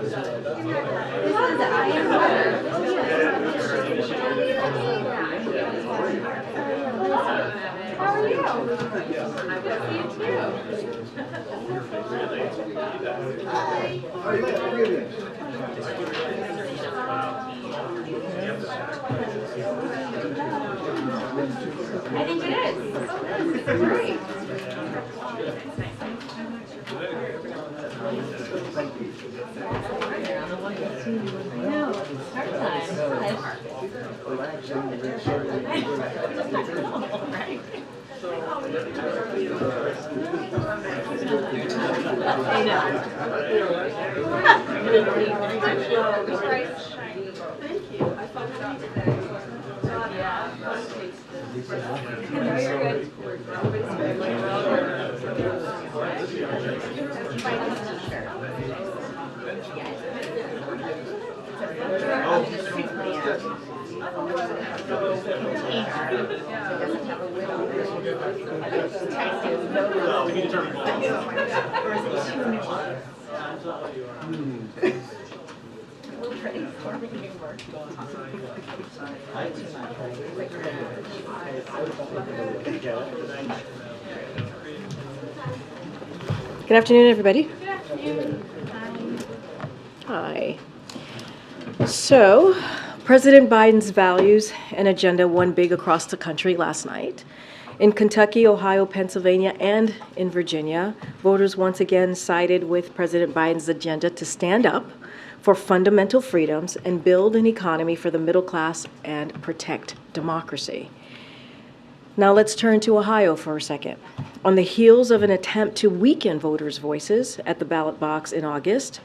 How are you? I'm good to see you too. I think it is. It's great. No, hard time. I know. Thank you. I found it out today. Yeah. No, you're good. Good afternoon, everybody. Good afternoon. Hi. So, President Biden's values and agenda won big across the country last night. In Kentucky, Ohio, Pennsylvania, and in Virginia, voters once again sided with President Biden's agenda to stand up for fundamental freedoms and build an economy for the middle class and protect democracy. Now let's turn to Ohio for a second. On the heels of an attempt to weaken voters' voices at the ballot box in August,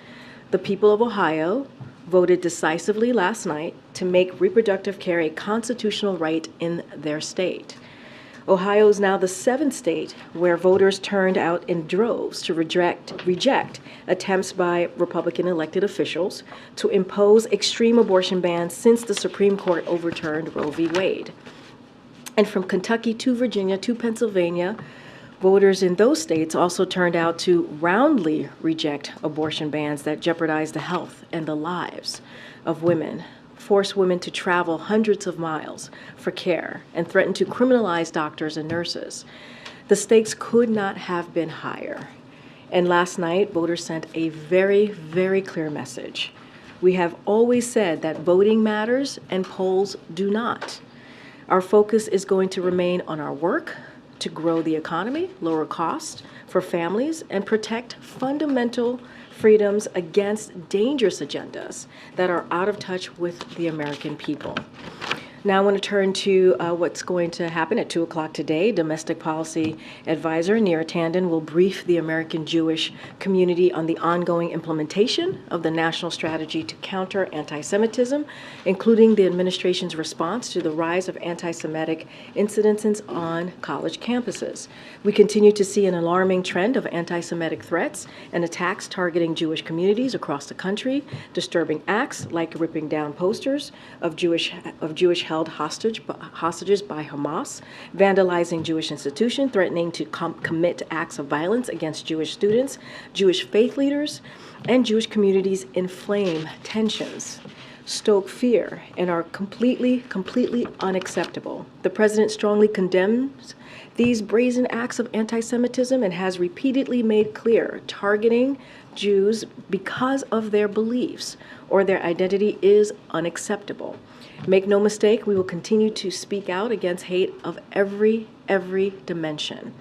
the people of Ohio voted decisively last night to make reproductive care a constitutional right in their state. Ohio is now the 7th state where voters turned out in droves to reject attempts by Republican elected officials to impose extreme abortion bans since the Supreme Court overturned Roe v. Wade. And from Kentucky to Virginia to Pennsylvania, voters in those states also turned out to roundly reject abortion bans that jeopardize the health and the lives of women, force women to travel hundreds of miles for care, and threaten to criminalize doctors and nurses. The stakes could not have been higher. And last night, voters sent a very, very clear message. We have always said that voting matters and polls do not. Our focus is going to remain on our work to grow the economy, lower costs for families, and protect fundamental freedoms against dangerous agendas that are out of touch with the American people. Now I want to turn to what's going to happen at 2 o'clock today. Domestic Policy Advisor Neera Tanden will brief the American Jewish community on the ongoing implementation of the national strategy to counter anti-Semitism, including the administration's response to the rise of anti-Semitic incidences on college campuses. We continue to see an alarming trend of anti-Semitic threats and attacks targeting Jewish communities across the country, disturbing acts like ripping down posters of Jewish held hostages by Hamas, vandalizing Jewish institutions, threatening to commit acts of violence against Jewish students, Jewish faith leaders, and Jewish communities inflame tensions, stoke fear, and are completely unacceptable. The president strongly condemns these brazen acts of anti-Semitism and has repeatedly made clear targeting Jews because of their beliefs or their identity is unacceptable. Make no mistake, we will continue to speak out against hate of every dimension.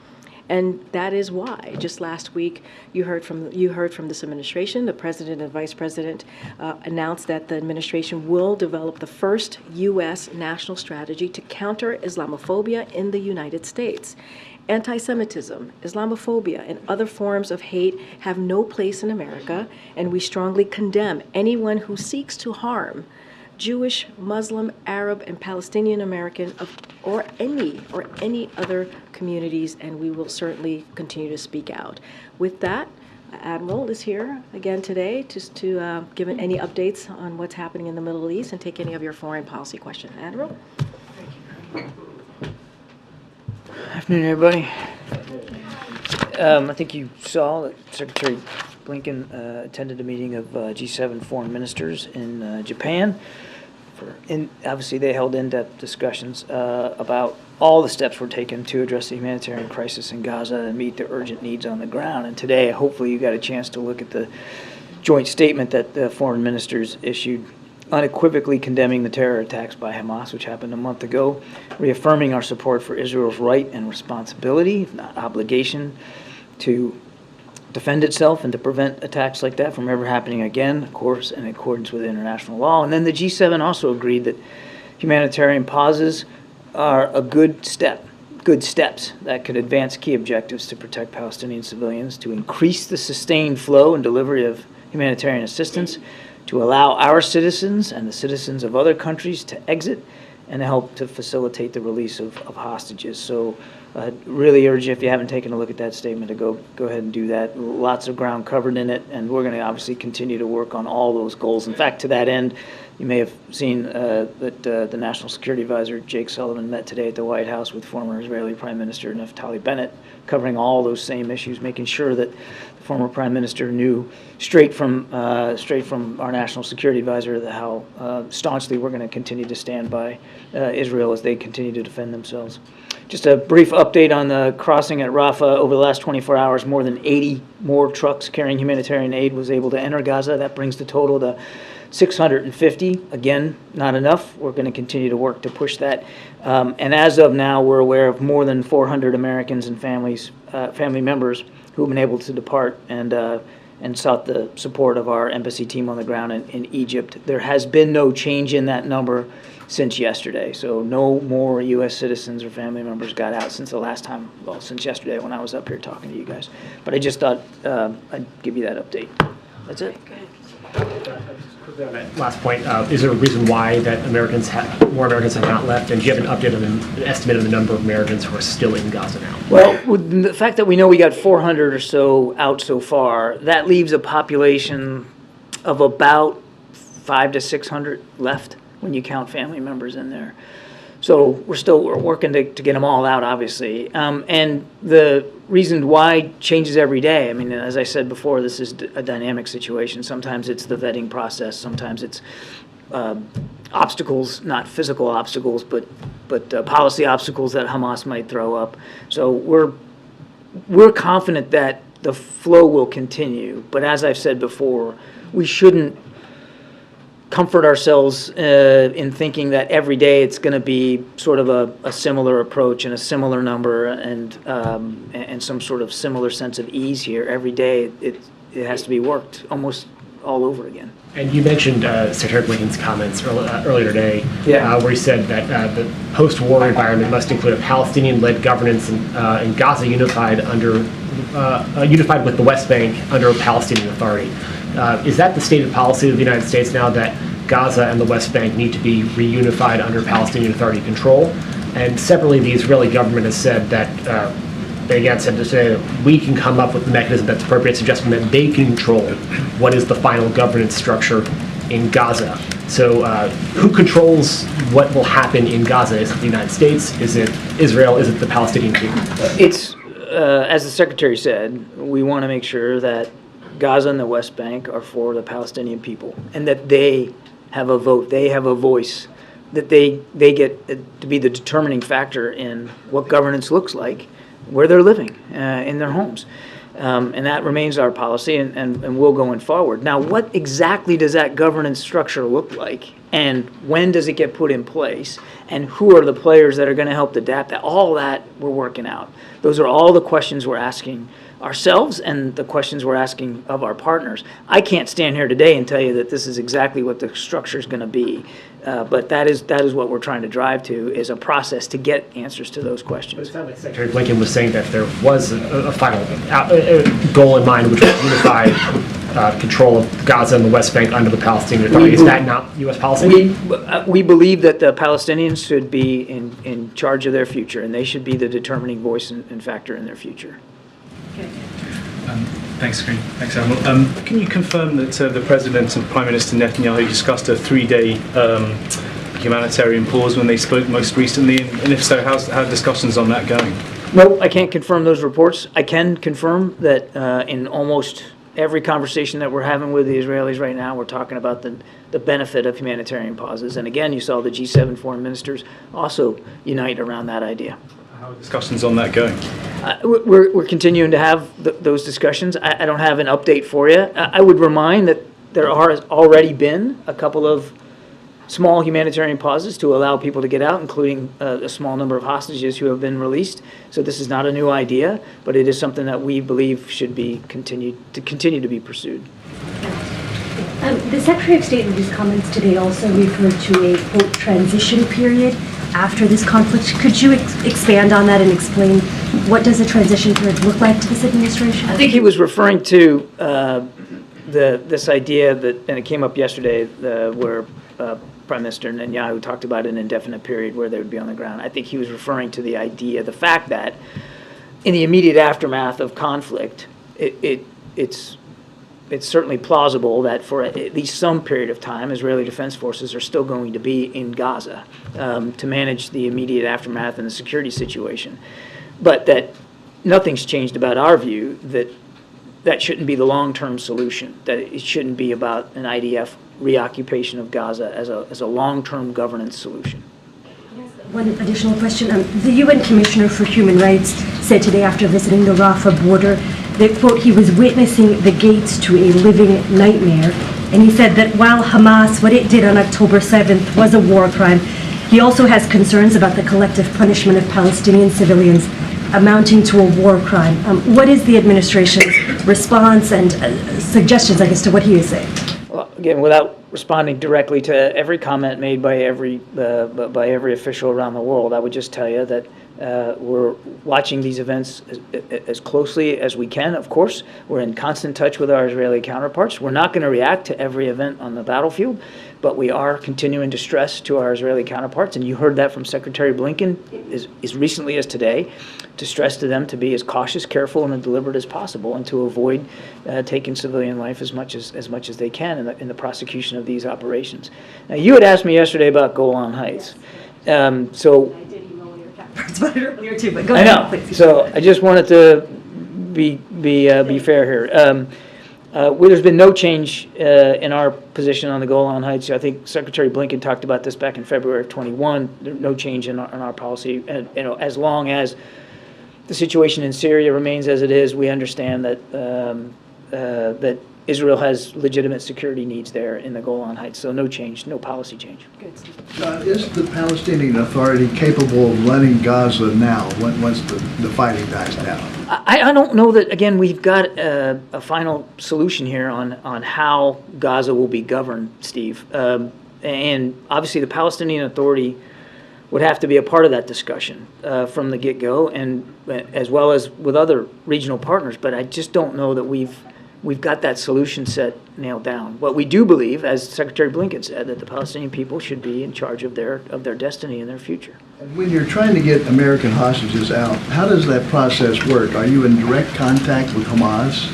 And that is why just last week you heard from this administration. The president and vice president announced that the administration will develop the first U.S. national strategy to counter Islamophobia in the United States. Anti-Semitism, Islamophobia, and other forms of hate have no place in America, and we strongly condemn anyone who seeks to harm Jewish, Muslim, Arab, and Palestinian American or any other communities, and we will certainly continue to speak out. With that, Admiral is here again today just to give any updates on what's happening in the Middle East and take any of your foreign policy questions. Admiral? Afternoon, everybody. I think you saw that Secretary Blinken attended a meeting of G7 foreign ministers in Japan. Obviously, they held in-depth discussions about all the steps we're taking to address the humanitarian crisis in Gaza and meet the urgent needs on the ground. And today, hopefully, you got a chance to look at the joint statement that the foreign ministers issued, unequivocally condemning the terror attacks by Hamas, which happened a month ago, reaffirming our support for Israel's right and responsibility, if not obligation, to defend itself and to prevent attacks like that from ever happening again, of course, in accordance with international law. And then the G7 also agreed that humanitarian pauses are a good steps that could advance key objectives to protect Palestinian civilians, to increase the sustained flow and delivery of humanitarian assistance, to allow our citizens and the citizens of other countries to exit, and to help to facilitate the release of hostages. So really urge you, if you haven't taken a look at that statement, to go ahead and do that. Lots of ground covered in it, and we're going to obviously continue to work on all those goals. In fact, to that end, you may have seen that the National Security Advisor, Jake Sullivan, met today at the White House with former Israeli Prime Minister Naftali Bennett, covering all those same issues, making sure that the former Prime Minister knew straight from our National Security Advisor how staunchly we're going to continue to stand by Israel as they continue to defend themselves. Just a brief update on the crossing at Rafah. Over the last 24 hours, more than 80 more trucks carrying humanitarian aid was able to enter Gaza. That brings the total to 650. Again, not enough. We're going to continue to work to push that. And as of now, we're aware of more than 400 Americans and family members who have been able to depart and sought the support of our embassy team on the ground in Egypt. There has been no change in that number since yesterday. So no more U.S. citizens or family members got out since the last time, well, since yesterday when I was up here talking to you guys. But I just thought I'd give you that update. That's it. Quickly on that last point, is there a reason why that more Americans have not left? And do you have an update on an estimate of the number of Americans who are still in Gaza now? Well, with the fact that we know we got 400 or so out so far, that leaves a population of about 500 to 600 left when you count family members in there. So we're working to get them all out, obviously. And the reason why changes every day. I mean, as I said before, this is a dynamic situation. Sometimes it's the vetting process. Sometimes it's obstacles, not physical obstacles, but policy obstacles that Hamas might throw up. So we're confident that the flow will continue. But as I've said before, we shouldn't comfort ourselves in thinking that every day it's going to be sort of a similar approach and a similar number and some sort of similar sense of ease here. Every day it has to be worked almost all over again. And you mentioned Secretary Blinken's comments earlier today, Yeah. where he said that the post-war environment must include a Palestinian-led governance in Gaza unified with the West Bank under a Palestinian Authority. Is that the stated policy of the United States now, that Gaza and the West Bank need to be reunified under Palestinian Authority control? And separately, the Israeli government has said that they again said to say that we can come up with the mechanism that's appropriate, suggesting that they can control what is the final governance structure in Gaza. So who controls what will happen in Gaza? Is it the United States? Is it Israel? Is it the Palestinian people? It's, as the Secretary said, we want to make sure that Gaza and the West Bank are for the Palestinian people, and that they have a vote, they have a voice, that they get to be the determining factor in what governance looks like, where they're living, in their homes. And that remains our policy, and will going forward. Now, what exactly does that governance structure look like, and when does it get put in place, and who are the players that are going to help adapt that? All that we're working out. Those are all the questions we're asking ourselves and the questions we're asking of our partners. I can't stand here today and tell you that this is exactly what the structure is going to be, but that is what we're trying to drive to, is a process to get answers to those questions. It sounded like Secretary Blinken was saying that there was a final goal in mind, which was unified control of Gaza and the West Bank under the Palestinian Authority. Is that not U.S. policy? We believe that the Palestinians should be in charge of their future, and they should be the determining voice and factor in their future. Thanks, Green. Thanks, Admiral. Can you confirm that the President and Prime Minister Netanyahu discussed a 3-day humanitarian pause when they spoke most recently? And if so, how are discussions on that going? Nope, I can't confirm those reports. I can confirm that in almost every conversation that we're having with the Israelis right now, we're talking about the benefit of humanitarian pauses. And again, you saw the G7 foreign ministers also unite around that idea. How are discussions on that going? We're continuing to have those discussions. I don't have an update for you. I would remind that there has already been a couple of small humanitarian pauses to allow people to get out, including a small number of hostages who have been released. So this is not a new idea, but it is something that we believe should be continue to be pursued. The Secretary of State in his comments today also referred to a, quote, transition period after this conflict. Could you expand on that and explain what does a transition period look like to this administration? I think he was referring to this idea that, and it came up yesterday, where Prime Minister Netanyahu talked about an indefinite period where they would be on the ground. I think he was referring to the idea, the fact that in the immediate aftermath of conflict, it's certainly plausible that for at least some period of time, Israeli Defense Forces are still going to be in Gaza to manage the immediate aftermath and the security situation. But that nothing's changed about our view that that shouldn't be the long-term solution, that it shouldn't be about an IDF reoccupation of Gaza as a long-term governance solution. One additional question. The UN Commissioner for Human Rights said today after visiting the Rafah border that, quote, he was witnessing the gates to a living nightmare. And he said that while Hamas, what it did on October 7th was a war crime, he also has concerns about the collective punishment of Palestinian civilians amounting to a war crime. What is the administration's response and suggestions, I guess, to what he is saying? Well, again, without responding directly to every comment made by every official around the world, I would just tell you that we're watching these events as closely as we can, of course. We're in constant touch with our Israeli counterparts. We're not going to react to every event on the battlefield, but we are continuing to stress to our Israeli counterparts, and you heard that from Secretary Blinken as recently as today, to stress to them to be as cautious, careful, and deliberate as possible, and to avoid taking civilian life as much as they can in the prosecution of these operations. Now, you had asked me yesterday about Golan Heights, so. I did email one of your counterparts about it earlier too, but go I ahead, know. please. So I just wanted to be fair here. There's been no change in our position on the Golan Heights. I think Secretary Blinken talked about this back in February of 21. There's no change in our policy, and as long as the situation in Syria remains as it is, we understand that that Israel has legitimate security needs there in the Golan Heights. So no change, no policy change. Is the Palestinian Authority capable of running Gaza now, once the fighting dies down? I don't know that, again, we've got a final solution here on how Gaza will be governed, Steve. And obviously the Palestinian Authority would have to be a part of that discussion from the get-go, and as well as with other regional partners. But I just don't know that we've got that solution set nailed down. What we do believe, as Secretary Blinken said, that the Palestinian people should be in charge of their destiny and their future. And when you're trying to get American hostages out, how does that process work? Are you in direct contact with Hamas?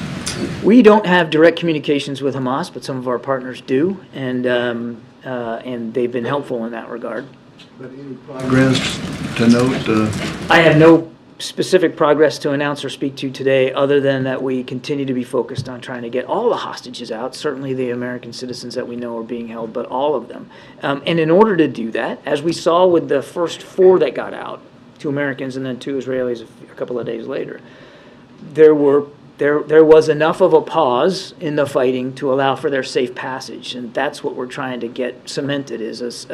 We don't have direct communications with Hamas, but some of our partners do, and they've been helpful in that regard. But any progress to note? I have no specific progress to announce or speak to today, other than that we continue to be focused on trying to get all the hostages out, certainly the American citizens that we know are being held, but all of them. And in order to do that, as we saw with the first 4 that got out, 2 Americans and then 2 Israelis a couple of days later, there was enough of a pause in the fighting to allow for their safe passage. And that's what we're trying to get cemented, is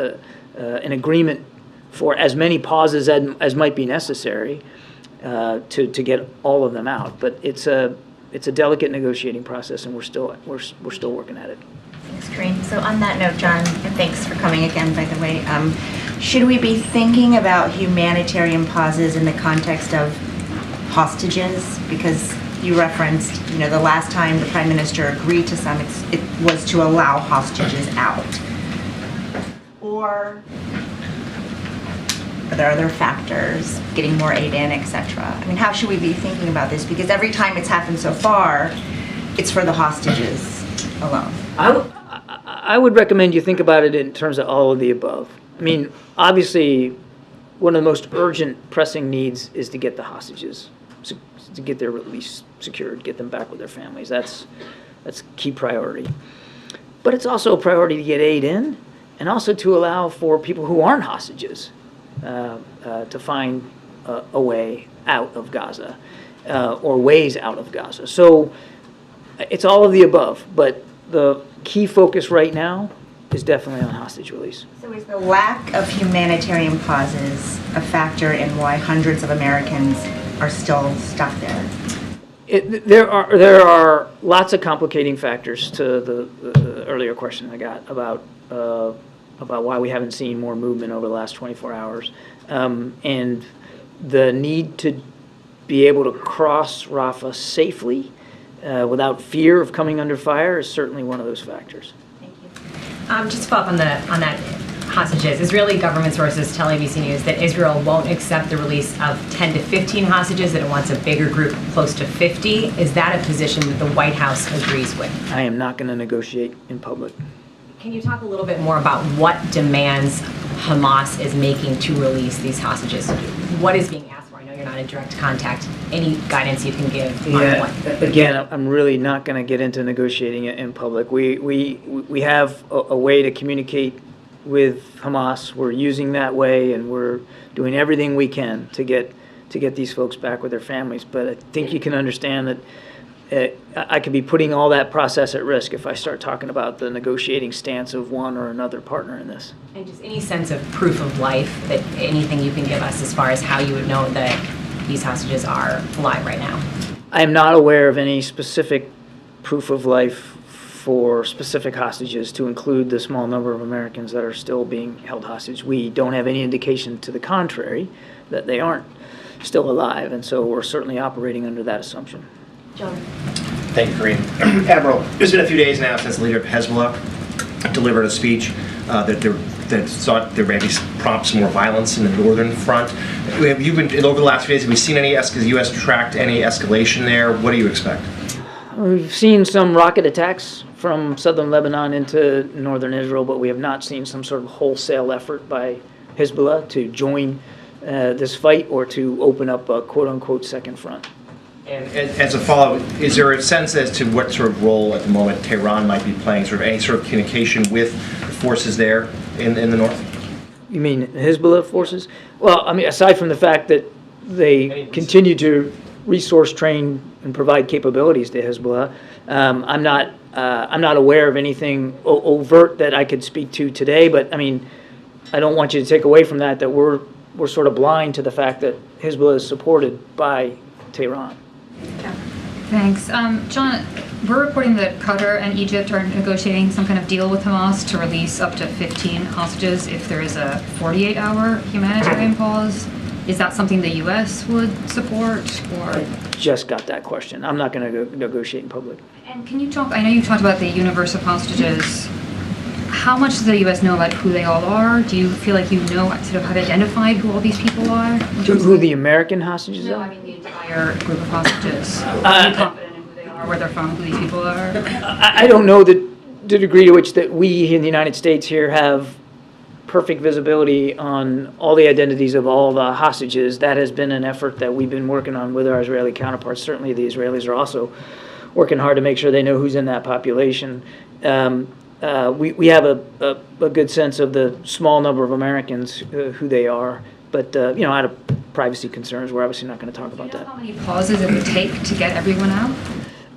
an agreement for as many pauses as might be necessary to get all of them out. But it's a delicate negotiating process, and we're still working at it. Thanks, Corinne. So on that note, John, and thanks for coming again, by the way, should we be thinking about humanitarian pauses in the context of hostages? Because you referenced, the last time the Prime Minister agreed to some, it was to allow hostages out. Or are there other factors, getting more aid in, etc.? I mean, how should we be thinking about this? Because every time it's happened so far, it's for the hostages alone. I would recommend you think about it in terms of all of the above. I mean, obviously, one of the most urgent, pressing needs is to get the hostages, to get their release secured, get them back with their families. That's key priority. But it's also a priority to get aid in, and also to allow for people who aren't hostages to find a way out of Gaza, or ways out of Gaza. So it's all of the above, but the key focus right now is definitely on hostage release. So is the lack of humanitarian pauses a factor in why hundreds of Americans are still stuck there? There are lots of complicating factors to the earlier question I got about why we haven't seen more movement over the last 24 hours. And the need to be able to cross Rafah safely without fear of coming under fire is certainly one of those factors. Just to follow up on that hostages, Israeli government sources tell ABC News that Israel won't accept the release of 10 to 15 hostages, that it wants a bigger group close to 50. Is that a position that the White House agrees with? I am not going to negotiate in public. Can you talk a little bit more about what demands Hamas is making to release these hostages? What is being asked for? I know you're not in direct contact. Any guidance you can give on what? Again, I'm really not going to get into negotiating it in public. We have a way to communicate with Hamas. We're using that way, and we're doing everything we can to get these folks back with their families. But I think you can understand that I could be putting all that process at risk if I start talking about the negotiating stance of one or another partner in this. And just any sense of proof of life, that anything you can give us as far as how you would know that these hostages are alive right now? I am not aware of any specific proof of life for specific hostages, to include the small number of Americans that are still being held hostage. We don't have any indication to the contrary that they aren't still alive, and so we're certainly operating under that assumption. John. Thank you, Kareem. Admiral, it's been a few days now since the leader of Hezbollah delivered a speech that sought there may be prompt some more violence in the northern front. Have you been, over the last few days, have we seen any, has the U.S. tracked any escalation there? What do you expect? We've seen some rocket attacks from southern Lebanon into northern Israel, but we have not seen some sort of wholesale effort by Hezbollah to join this fight or to open up a quote-unquote second front. And as a follow-up, is there a sense as to what sort of role at the moment Tehran might be playing, sort of any sort of communication with the forces there in the north? You mean Hezbollah forces? Well, I mean, aside from the fact that they continue to resource train and provide capabilities to Hezbollah, I'm not aware of anything overt that I could speak to today. But I mean, I don't want you to take away from that we're sort of blind to the fact that Hezbollah is supported by Tehran. Thanks. John, we're reporting that Qatar and Egypt are negotiating some kind of deal with Hamas to release up to 15 hostages if there is a 48-hour humanitarian pause. Is that something the U.S. would support? Or I just got that question. I'm not going to negotiate in public. And can you talk, I know you talked about the universe of hostages. How much does the U.S. know about who they all are? Do you feel like you know, sort of have identified who all these people are? Who the American hostages No, are? I mean the entire group of hostages. Are you confident in who they are, where they're from, who these people are? I don't know the degree to which that we in the United States here have perfect visibility on all the identities of all the hostages. That has been an effort that we've been working on with our Israeli counterparts. Certainly the Israelis are also working hard to make sure they know who's in that population. We have a good sense of the small number of Americans who they are, but out of privacy concerns, we're obviously not going to talk about that. How many pauses it would take to get everyone out?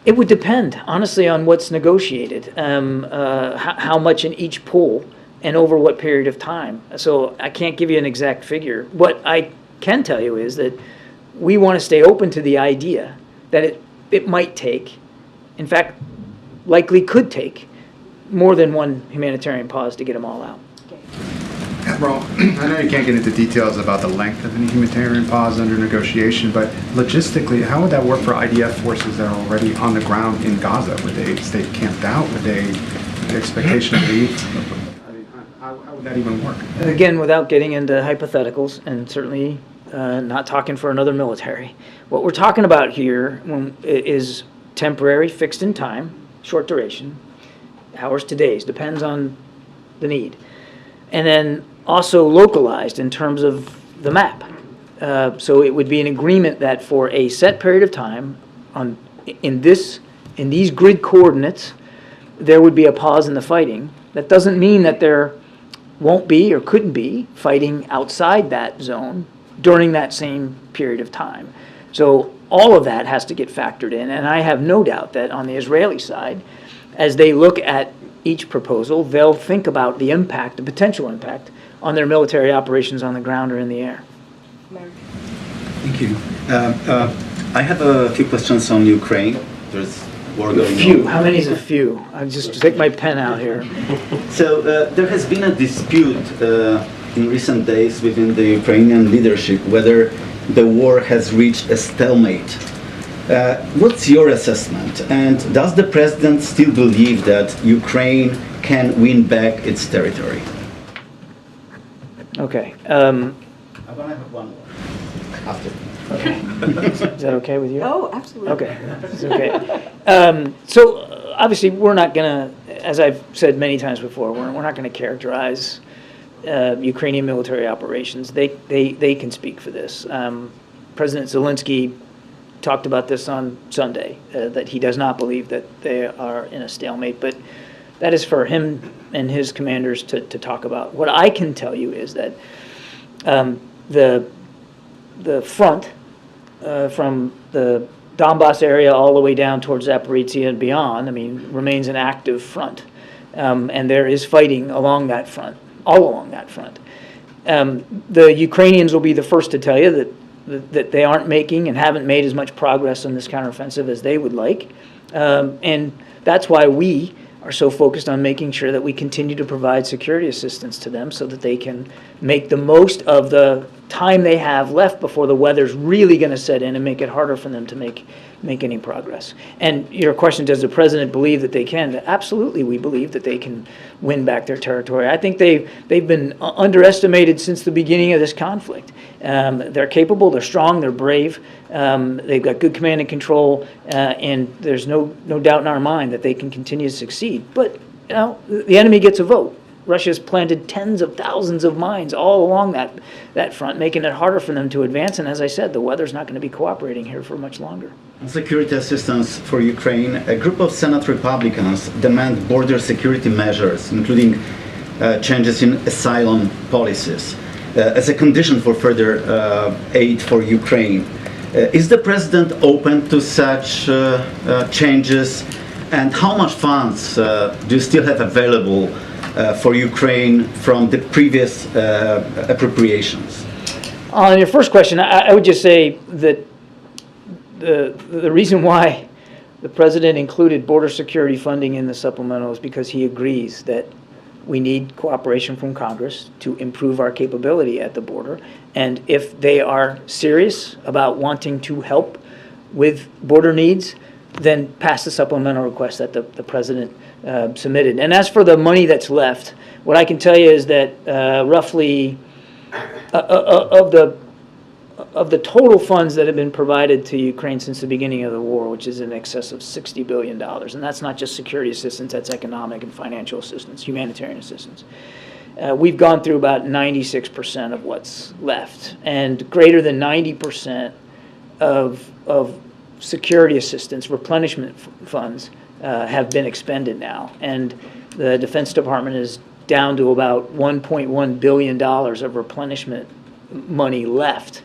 It would depend, honestly, on what's negotiated, how much in each pool, and over what period of time. So I can't give you an exact figure. What I can tell you is that we want to stay open to the idea that it might take, in fact, likely could take, more than one humanitarian pause to get them all out. Admiral, I know you can't get into details about the length of any humanitarian pause under negotiation, but logistically, how would that work for IDF forces that are already on the ground in Gaza? Would they stay camped out? Would they, the expectation of leave? I mean, how would that even work? Again, without getting into hypotheticals, and certainly not talking for another military, what we're talking about here is temporary, fixed in time, short duration, hours to days, depends on the need. And then also localized in terms of the map. So it would be an agreement that for a set period of time, in these grid coordinates, there would be a pause in the fighting. That doesn't mean that there won't be or couldn't be fighting outside that zone during that same period of time. So all of that has to get factored in, and I have no doubt that on the Israeli side, as they look at each proposal, they'll think about the impact, the potential impact, on their military operations on the ground or in the air. Thank you. I have a few questions on Ukraine. There's war going on. Few. How many is a few? I'll just take my pen out here. So there has been a dispute in recent days within the Ukrainian leadership whether the war has reached a stalemate. What's your assessment? And does the president still believe that Ukraine can win back its territory? Okay. I'm going to have one more after. Okay. Is that okay with you? Oh, absolutely. Okay. It's okay. So obviously we're not going to, as I've said many times before, we're not going to characterize Ukrainian military operations. They can speak for this. President Zelensky talked about this on Sunday, that he does not believe that they are in a stalemate, but that is for him and his commanders to talk about. What I can tell you is that the front from the Donbass area all the way down towards Zaporizhia and beyond, remains an active front. And there is fighting along that front, all along that front. The Ukrainians will be the first to tell you that they aren't making and haven't made as much progress on this counteroffensive as they would like. And that's why we are so focused on making sure that we continue to provide security assistance to them so that they can make the most of the time they have left before the weather's really going to set in and make it harder for them to make any progress. And your question, does the president believe that they can? Absolutely, we believe that they can win back their territory. I think they've been underestimated since the beginning of this conflict. They're capable, they're strong, they're brave. They've got good command and control, and there's no doubt in our mind that they can continue to succeed. But the enemy gets a vote. Russia's planted tens of thousands of mines all along that front, making it harder for them to advance. And as I said, the weather's not going to be cooperating here for much longer. On security assistance for Ukraine, a group of Senate Republicans demand border security measures, including changes in asylum policies, as a condition for further aid for Ukraine. Is the president open to such changes? And how much funds do you still have available for Ukraine from the previous appropriations? On your first question, I would just say that the reason why the president included border security funding in the supplemental is because he agrees that we need cooperation from Congress to improve our capability at the border. And if they are serious about wanting to help with border needs, then pass the supplemental request that the president submitted. And as for the money that's left, what I can tell you is that roughly of the total funds that have been provided to Ukraine since the beginning of the war, which is in excess of $60 billion, and that's not just security assistance, that's economic and financial assistance, humanitarian assistance. We've gone through about 96% of what's left, and greater than 90% of security assistance, replenishment funds, have been expended now. And the Defense Department is down to about $1.1 billion of replenishment money left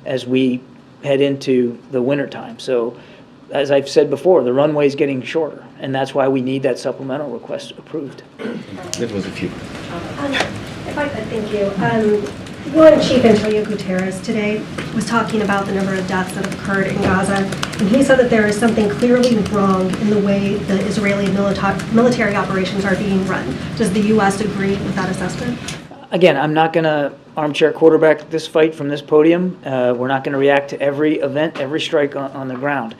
as we head into the wintertime. So, as I've said before, the runway is getting shorter, and that's why we need that supplemental request approved. That was a few. Thank you. UN Chief Antonio Guterres today was talking about the number of deaths that have occurred in Gaza, and he said that there is something clearly wrong in the way the Israeli military operations are being run. Does the U.S. agree with that assessment? Again, I'm not going to armchair quarterback this fight from this podium. We're not going to react to every event, every strike on the ground.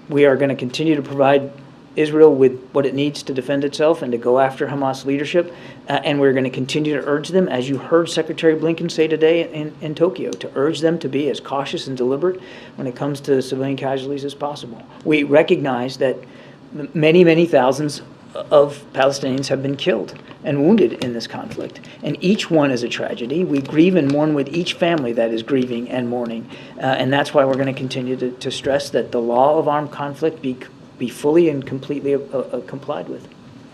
We are going to continue to provide Israel with what it needs to defend itself and to go after Hamas leadership. And we're going to continue to urge them, as you heard Secretary Blinken say today in Tokyo, to urge them to be as cautious and deliberate when it comes to civilian casualties as possible. We recognize that many, many thousands of Palestinians have been killed and wounded in this conflict. And each one is a tragedy. We grieve and mourn with each family that is grieving and mourning. And that's why we're going to continue to stress that the law of armed conflict be fully and completely complied with.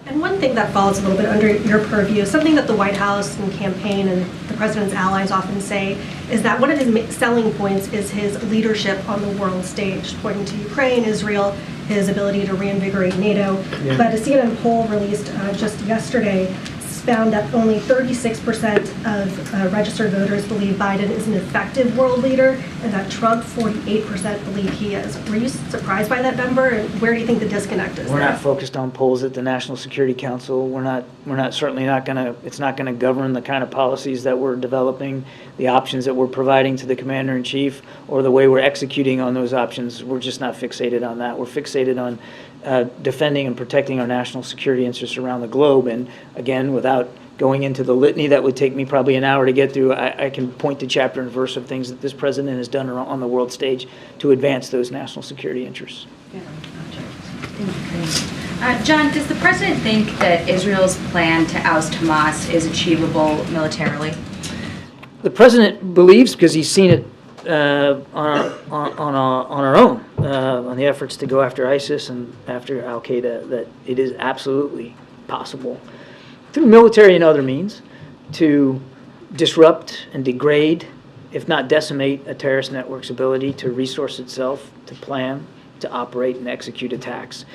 And one thing that falls a little bit under your purview, something that the White House and campaign and the president's allies often say, is that one of his selling points is his leadership on the world stage, pointing to Ukraine, Israel, his ability to reinvigorate NATO. Yeah. But a CNN poll released just yesterday found that only 36% of registered voters believe Biden is an effective world leader, and that Trump, 48% believe he is. Were you surprised by that number, and where do you think the disconnect is? We're not focused on polls at the National Security Council. It's not gonna govern the kind of policies that we're developing, the options that we're providing to the Commander-in-Chief, or the way we're executing on those options. We're just not fixated on that. We're fixated on defending and protecting our national security interests around the globe. And again, without going into the litany that would take me probably an hour to get through, I can point to chapter and verse of things that this president has done on the world stage to advance those national security interests. John, does the president think that Israel's plan to oust Hamas is achievable militarily? The president believes, because he's seen it on our own, on the efforts to go after ISIS and after Al-Qaeda, that it is absolutely possible, through military and other means, to disrupt and degrade, if not decimate, a terrorist network's ability to resource itself, to plan, to operate and execute attacks.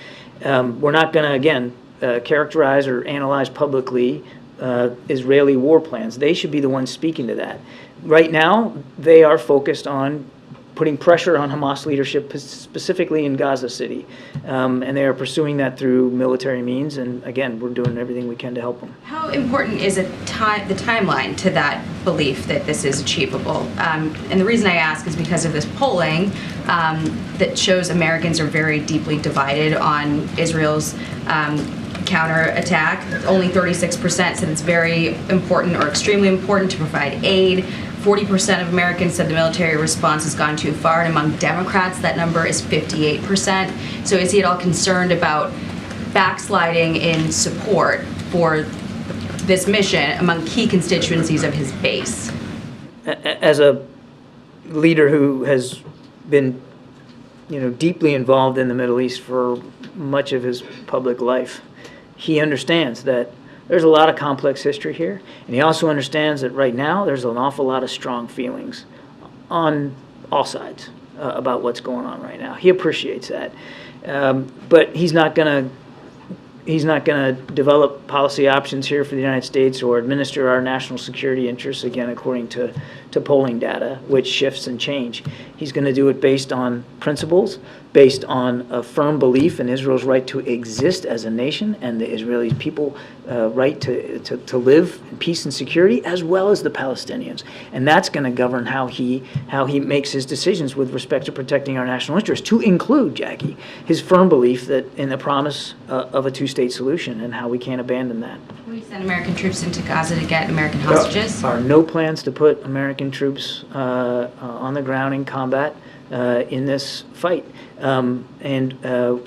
We're not going to, again, characterize or analyze publicly Israeli war plans. They should be the ones speaking to that. Right now, they are focused on putting pressure on Hamas leadership, specifically in Gaza City. And they are pursuing that through military means. And again, we're doing everything we can to help them. How important is the timeline to that belief that this is achievable? And the reason I ask is because of this polling that shows Americans are very deeply divided on Israel's counterattack. Only 36% said it's very important or extremely important to provide aid. 40% of Americans said the military response has gone too far, and among Democrats, that number is 58%. So is he at all concerned about backsliding in support for this mission among key constituencies of his base? As a leader who has been, deeply involved in the Middle East for much of his public life, he understands that there's a lot of complex history here, and he also understands that right now there's an awful lot of strong feelings on all sides about what's going on right now. He appreciates that, but he's not going to develop policy options here for the United States or administer our national security interests, again, according to polling data, which shifts and change. He's going to do it based on principles, based on a firm belief in Israel's right to exist as a nation and the Israeli people right to live in peace and security, as well as the Palestinians. And that's going to govern how he makes his decisions with respect to protecting our national interests, to include, Jackie, his firm belief that in the promise of a two-state solution and how we can't abandon that. Will we send American troops into Gaza to get American hostages? There are no plans to put American troops on the ground in combat in this fight, and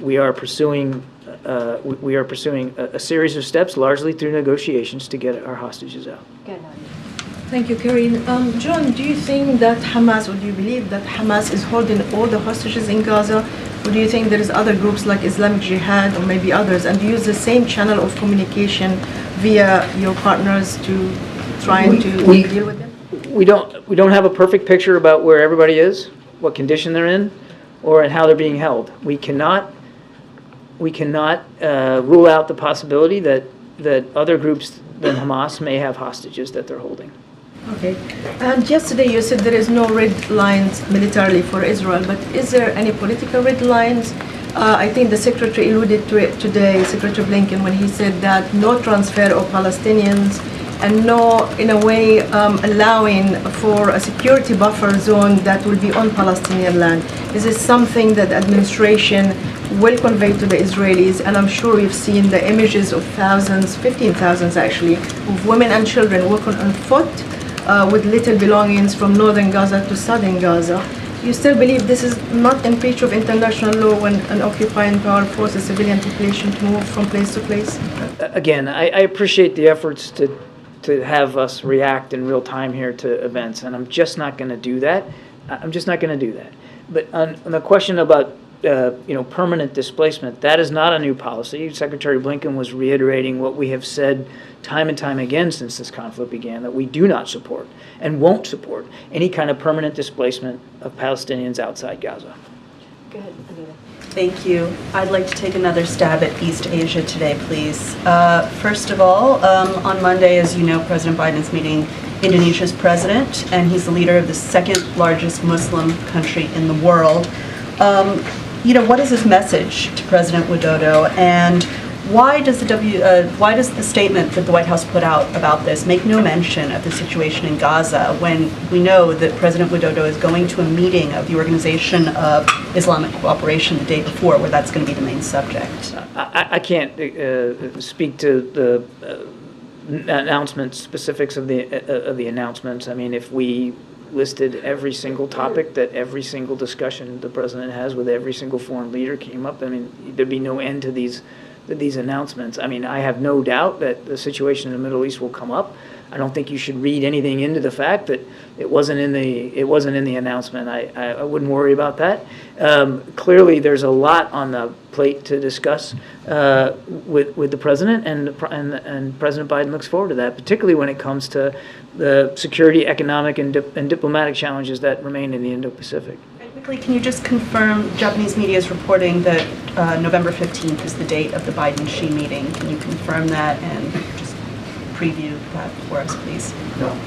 we are pursuing a series of steps, largely through negotiations, to get our hostages out. Thank you, Karine. John, do you think that Hamas, or do you believe that Hamas is holding all the hostages in Gaza, or do you think there is other groups like Islamic Jihad or maybe others, and use the same channel of communication via your partners to try and deal with them? We don't have a perfect picture about where everybody is, what condition they're in, or how they're being held. We cannot rule out the possibility that other groups than Hamas may have hostages that they're holding. Okay. And yesterday you said there is no red lines militarily for Israel, but is there any political red lines? I think the Secretary alluded to it today, Secretary Blinken, when he said that no transfer of Palestinians and no, in a way, allowing for a security buffer zone that will be on Palestinian land. Is this something that the administration will convey to the Israelis? And I'm sure we've seen the images of thousands, 15,000 actually, of women and children walking on foot with little belongings from northern Gaza to southern Gaza. you still believe this is not in breach of international law when an occupying power forces civilian population to move from place to place? Again, I appreciate the efforts to have us react in real time here to events, and I'm just not going to do that. I'm just not going to do that. But on the question about permanent displacement, that is not a new policy. Secretary Blinken was reiterating what we have said time and time again since this conflict began, that we do not support and won't support any kind of permanent displacement of Palestinians outside Gaza. Go ahead, Anita. Thank you. I'd like to take another stab at East Asia today, please. First of all, on Monday, as you know, President Biden is meeting Indonesia's president, and he's the leader of the second largest Muslim country in the world. What is his message to President Widodo, and why does the statement that the White House put out about this make no mention of the situation in Gaza when we know that President Widodo is going to a meeting of the Organization of Islamic Cooperation the day before, where that's going to be the main subject? I can't speak to the announcements, specifics of the announcements. I mean, if we listed every single topic that every single discussion the president has with every single foreign leader came up, I mean, there'd be no end to these announcements. I mean, I have no doubt that the situation in the Middle East will come up. I don't think you should read anything into the fact that it wasn't in the announcement. I wouldn't worry about that. Clearly, there's a lot on the plate to discuss with the president, and President Biden looks forward to that, particularly when it comes to the security, economic, and diplomatic challenges that remain in the Indo-Pacific. Quickly, can you just confirm, Japanese media is reporting that November 15th is the date of the Biden-Xi meeting. Can you confirm that and just preview that for us, please? No.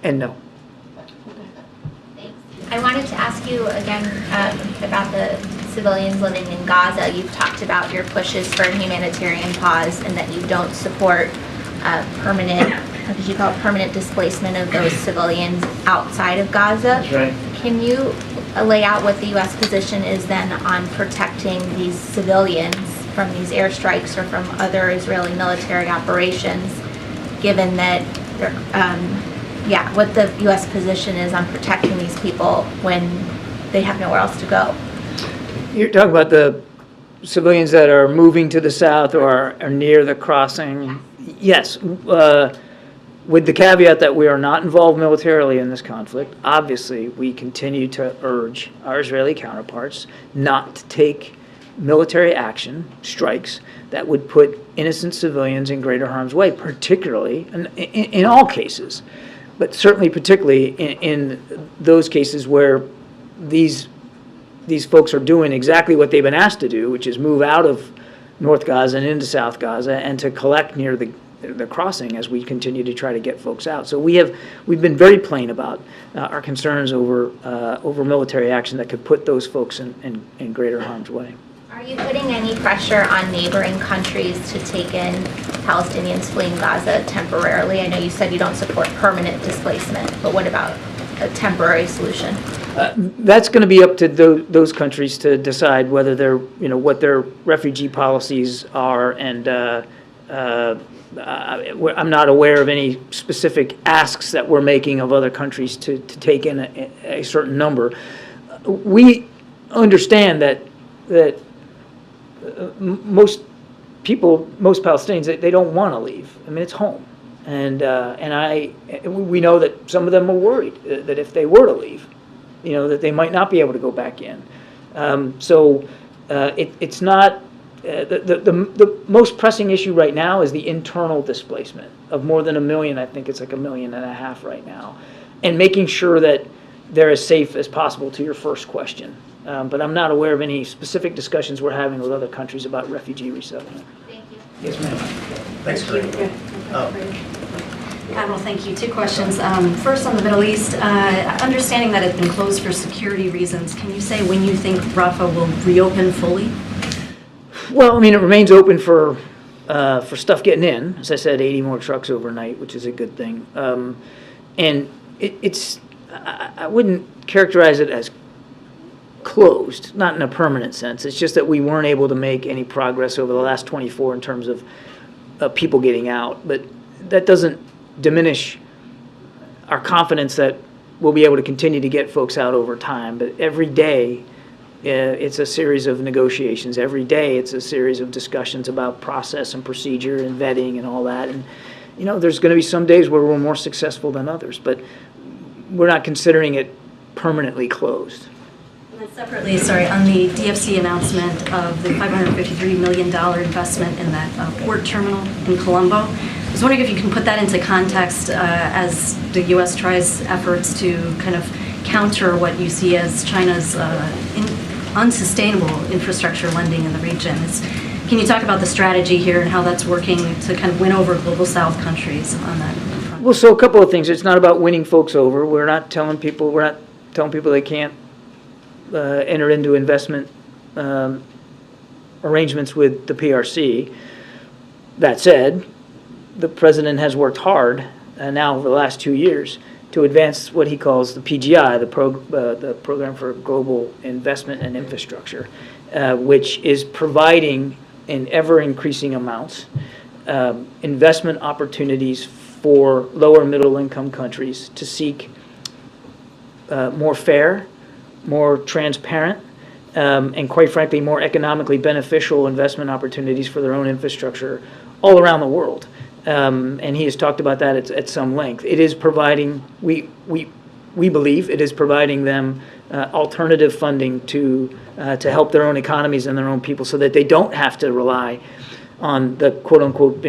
And no. I wanted to ask you again about the civilians living in Gaza. You've talked about your pushes for a humanitarian pause and that you don't support permanent, what did you call it, permanent displacement of those civilians outside of Gaza. That's right. Can you lay out what the U.S. position is then on protecting these civilians from these airstrikes or from other Israeli military operations, given that what the U.S. position is on protecting these people when they have nowhere else to go? You're talking about the civilians that are moving to the south or are near the crossing? Yes. With the caveat that we are not involved militarily in this conflict, obviously we continue to urge our Israeli counterparts not to take military action, strikes, that would put innocent civilians in greater harm's way, particularly, in all cases, but certainly particularly in those cases where these folks are doing exactly what they've been asked to do, which is move out of North Gaza and into South Gaza and to collect near the crossing as we continue to try to get folks out. So we've been very plain about our concerns over military action that could put those folks in greater harm's way. Are you putting any pressure on neighboring countries to take in Palestinians fleeing Gaza temporarily? I know you said you don't support permanent displacement, but what about a temporary solution? That's going to be up to those countries to decide whether they're, what their refugee policies are, and I'm not aware of any specific asks that we're making of other countries to take in a certain number. We understand that most people, most Palestinians, they don't want to leave. I mean, it's home, and we know that some of them are worried that if they were to leave, that they might not be able to go back in. It's not. The most pressing issue right now is the internal displacement of more than 1 million. I think it's like 1.5 million right now, and making sure that they're as safe as possible, to your first question. But I'm not aware of any specific discussions we're having with other countries about refugee resettlement. Thank you. Yes, ma'am. Thanks, Greg. Admiral, thank you. 2 questions. First, on the Middle East, understanding that it's been closed for security reasons, can you say when you think Rafah will reopen fully? Well, I mean, it remains open for stuff getting in. As I said, 80 more trucks overnight, which is a good thing. And I wouldn't characterize it as closed, not in a permanent sense. It's just that we weren't able to make any progress over the last 24 in terms of people getting out. But that doesn't diminish our confidence that we'll be able to continue to get folks out over time. But every day, it's a series of negotiations. Every day, it's a series of discussions about process and procedure and vetting and all that. And, you know, there's going to be some days where we're more successful than others, but we're not considering it permanently closed. And then separately, sorry, on the DFC announcement of the $553 million investment in that port terminal in Colombo, I was wondering if you can put that into context as the U.S. tries efforts to kind of counter what you see as China's unsustainable infrastructure lending in the region. Can you talk about the strategy here and how that's working to kind of win over global South countries on that front? Well, so a couple of things. It's not about winning folks over. We're not telling people they can't enter into investment arrangements with the PRC. That said, the president has worked hard now over the last 2 years to advance what he calls the PGI, the Program for Global Investment and Infrastructure, which is providing in ever-increasing amounts investment opportunities for lower middle-income countries to seek more fair, more transparent, and quite frankly, more economically beneficial investment opportunities for their own infrastructure all around the world. And he has talked about that at some length. It is providing, we believe, it is providing them alternative funding to help their own economies and their own people, so that they don't have to rely on the quote-unquote,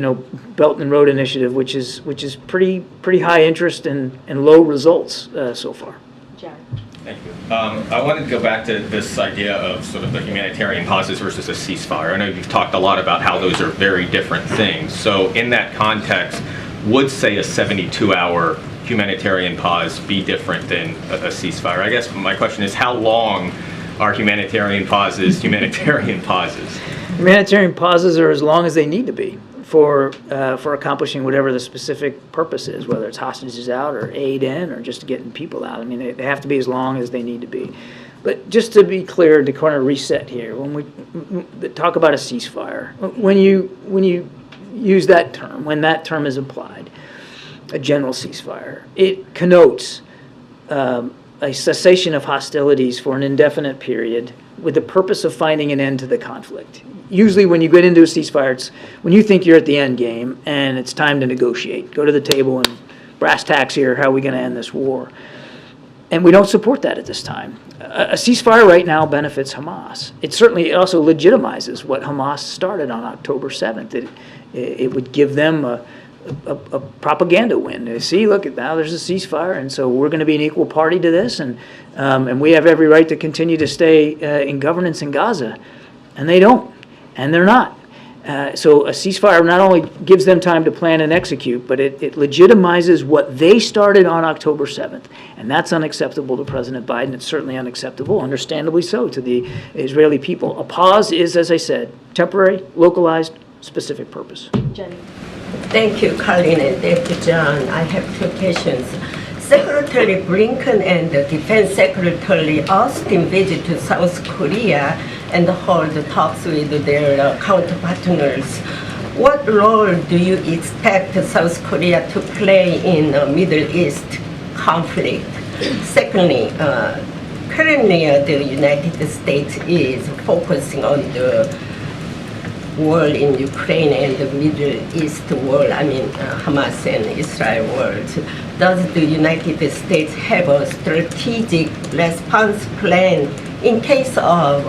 Belt and Road Initiative, which is pretty high interest and low results so far. Jared. Thank you. I wanted to go back to this idea of sort of the humanitarian pauses versus a ceasefire. I know you've talked a lot about how those are very different things. So in that context, would, say, a 72-hour humanitarian pause be different than a ceasefire? I guess my question is, how long are humanitarian pauses humanitarian pauses? Humanitarian pauses are as long as they need to be for accomplishing whatever the specific purpose is, whether it's hostages out or aid in or just getting people out. I mean, they have to be as long as they need to be. But just to be clear, to kind of reset here, when we talk about a ceasefire, when you use that term, when that term is applied, a general ceasefire, it connotes a cessation of hostilities for an indefinite period with the purpose of finding an end to the conflict. Usually when you get into a ceasefire, it's when you think you're at the end game and it's time to negotiate. Go to the table and brass tacks here, how are we going to end this war? And we don't support that at this time. A ceasefire right now benefits Hamas. It certainly also legitimizes what Hamas started on October 7th. It would give them a propaganda win. They see, look, now there's a ceasefire, and so we're going to be an equal party to this, and we have every right to continue to stay in governance in Gaza. And they don't, and they're not. So a ceasefire not only gives them time to plan and execute, but it legitimizes what they started on October 7th. And that's unacceptable to President Biden. It's certainly unacceptable, understandably so, to the Israeli people. A pause is, as I said, temporary, localized, specific purpose. Jenny. Thank you, Colleen and Deputy John. I have two questions. Secretary Blinken and Defense Secretary Austin visit to South Korea and hold talks with their counterpartners. What role do you expect South Korea to play in the Middle East conflict? Secondly, currently the United States is focusing on the war in Ukraine and the Middle East war, Hamas and Israel wars. Does the United States have a strategic response plan in case of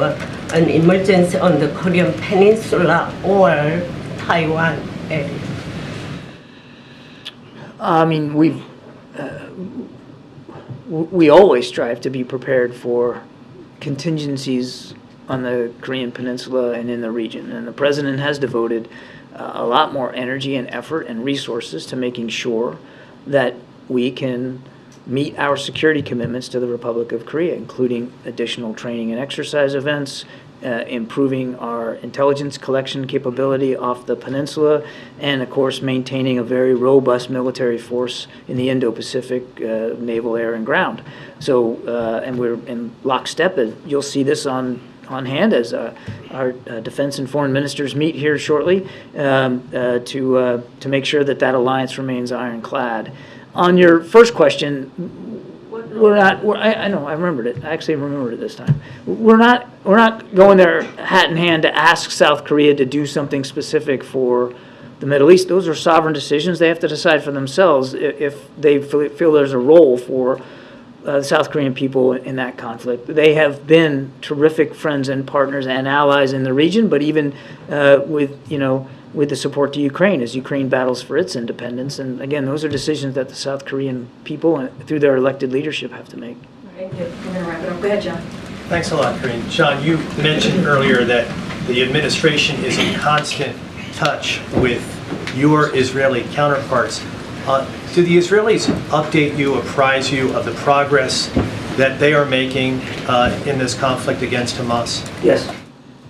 an emergency on the Korean Peninsula or Taiwan area? I mean, we always strive to be prepared for contingencies on the Korean Peninsula and in the region. And the president has devoted a lot more energy and effort and resources to making sure that we can meet our security commitments to the Republic of Korea, including additional training and exercise events, improving our intelligence collection capability off the peninsula, and of course maintaining a very robust military force in the Indo-Pacific naval, air, and ground. So, and we're in lockstep. You'll see this on hand as our defense and foreign ministers meet here shortly to make sure that that alliance remains ironclad. On your first question, What I know, I remembered it. I actually remembered it this time. We're not going there hat in hand to ask South Korea to do something specific for the Middle East. Those are sovereign decisions. They have to decide for themselves if they feel there's a role for the South Korean people in that conflict. They have been terrific friends and partners and allies in the region, but even with the support to Ukraine as Ukraine battles for its independence. And again, those are decisions that the South Korean people, through their elected leadership, have to make. Thank you. We're going to wrap it up. Go ahead, John. Thanks a lot, Corinne. John, you mentioned earlier that the administration is in constant touch with your Israeli counterparts. Do the Israelis update you, apprise you of the progress that they are making in this conflict against Hamas? Yes.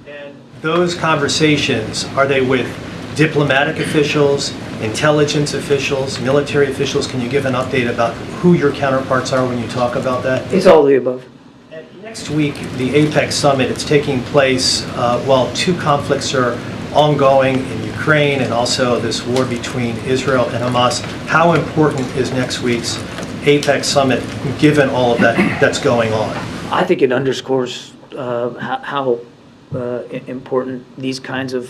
And those conversations, are they with diplomatic officials, intelligence officials, military officials? Can you give an update about who your counterparts are when you talk about that? It's all of the above. Next week, the APEC summit, it's taking place while two conflicts are ongoing in Ukraine and also this war between Israel and Hamas. How important is next week's APEC summit given all of that that's going on? I think it underscores how important these kinds of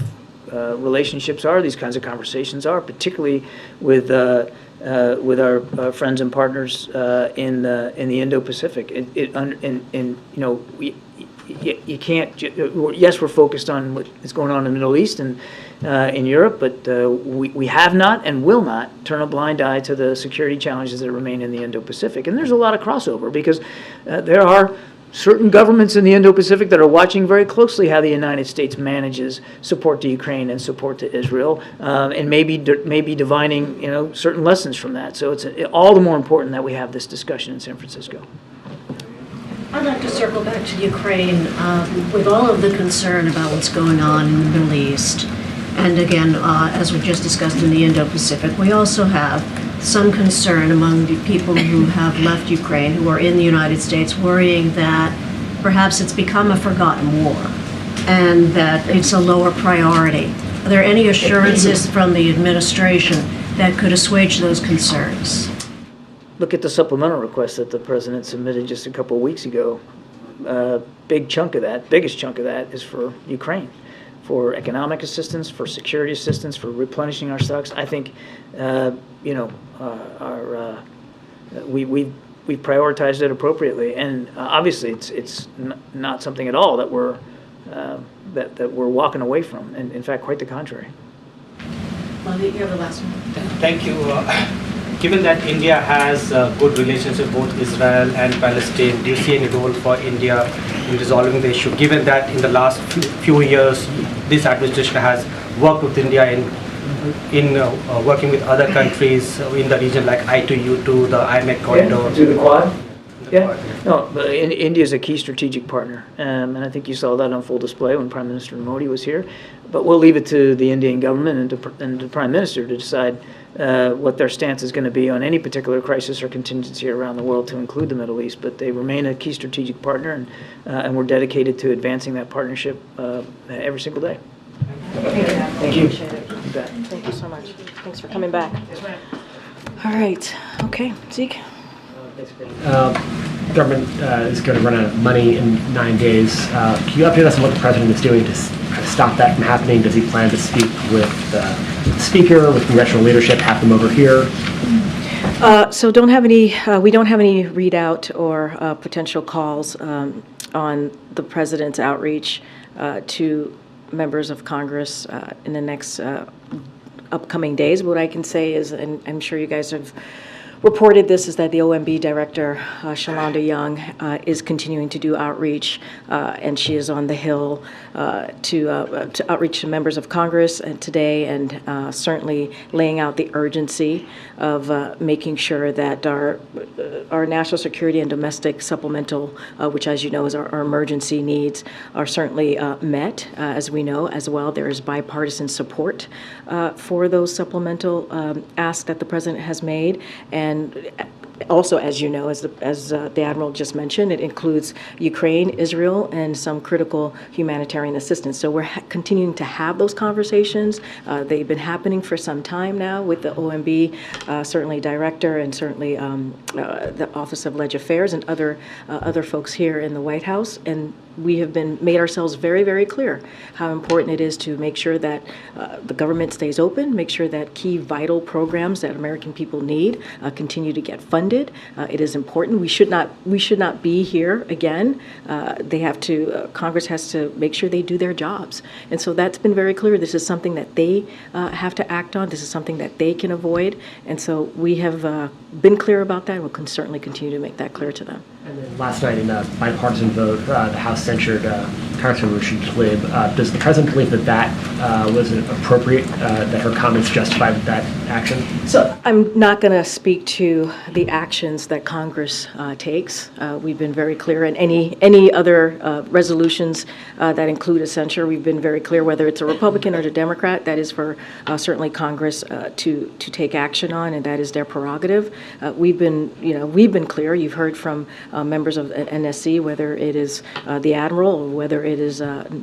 relationships are, these kinds of conversations are, particularly with our friends and partners in the Indo-Pacific. You can't. Yes, we're focused on what is going on in the Middle East and in Europe, but we have not and will not turn a blind eye to the security challenges that remain in the Indo-Pacific. And there's a lot of crossover because there are certain governments in the Indo-Pacific that are watching very closely how the United States manages support to Ukraine and support to Israel, and maybe divining certain lessons from that. So it's all the more important that we have this discussion in San Francisco. I'd like to circle back to Ukraine with all of the concern about what's going on in the Middle East. And again, as we just discussed in the Indo-Pacific, we also have some concern among the people who have left Ukraine, who are in the United States, worrying that perhaps it's become a forgotten war and that it's a lower priority. Are there any assurances from the administration that could assuage those concerns? Look at the supplemental request that the president submitted just a couple of weeks ago. Biggest chunk of that is for Ukraine, for economic assistance, for security assistance, for replenishing our stocks. I think, we prioritized it appropriately, and obviously it's not something at all that we're walking away from, and in fact, quite the contrary. Mali, you have the last one. Thank you. Given that India has good relations with both Israel and Palestine, do you see any role for India in resolving the issue? Given that in the last few years, this administration has worked with India in working with other countries in the region like I2U2, the IMEC corridor. To the Quad? Yeah. No, but India is a key strategic partner, and I think you saw that on full display when Prime Minister Modi was here. But we'll leave it to the Indian government and the Prime Minister to decide what their stance is going to be on any particular crisis or contingency around the world, to include the Middle East. But they remain a key strategic partner, and we're dedicated to advancing that partnership every single day. Thank you. Thank you so much. Thanks for coming back. All right. Okay, Zeke. Government is going to run out of money in 9 days. Can you update us on what the president is doing to stop that from happening? Does he plan to speak with the speaker, with congressional leadership, have them over here? So we don't have any readout or potential calls on the president's outreach to members of Congress in the next upcoming days. What I can say is, and I'm sure you guys have reported this, is that the OMB director, Shalonda Young, is continuing to do outreach, and she is on the Hill to outreach to members of Congress today, and certainly laying out the urgency of making sure that our national security and domestic supplemental, which, as you know, is our emergency needs, are certainly met. As we know as well, there is bipartisan support for those supplemental asks that the president has made, and Also, as you know, as the Admiral just mentioned, it includes Ukraine, Israel, and some critical humanitarian assistance. So we're continuing to have those conversations. They've been happening for some time now with the OMB, certainly director, and certainly the Office of Leg Affairs and other folks here in the White House. And we have made ourselves very, very clear how important it is to make sure that the government stays open, make sure that key vital programs that American people need continue to get funded. It is important. We should not be here again. Congress has to make sure they do their jobs. And so that's been very clear. This is something that they have to act on. This is something that they can avoid. And so we have been clear about that, and we'll certainly continue to make that clear to them. And then last night in a bipartisan vote, the House censured Congressman Rashid Tlaib. Does the president believe that was appropriate, that her comments justified that action? So I'm not going to speak to the actions that Congress takes. We've been very clear in any other resolutions that include a censure. We've been very clear whether it's a Republican or a Democrat. That is for certainly Congress to take action on, and that is their prerogative. We've been clear. You've heard from members of NSC, whether it is the Admiral or whether it is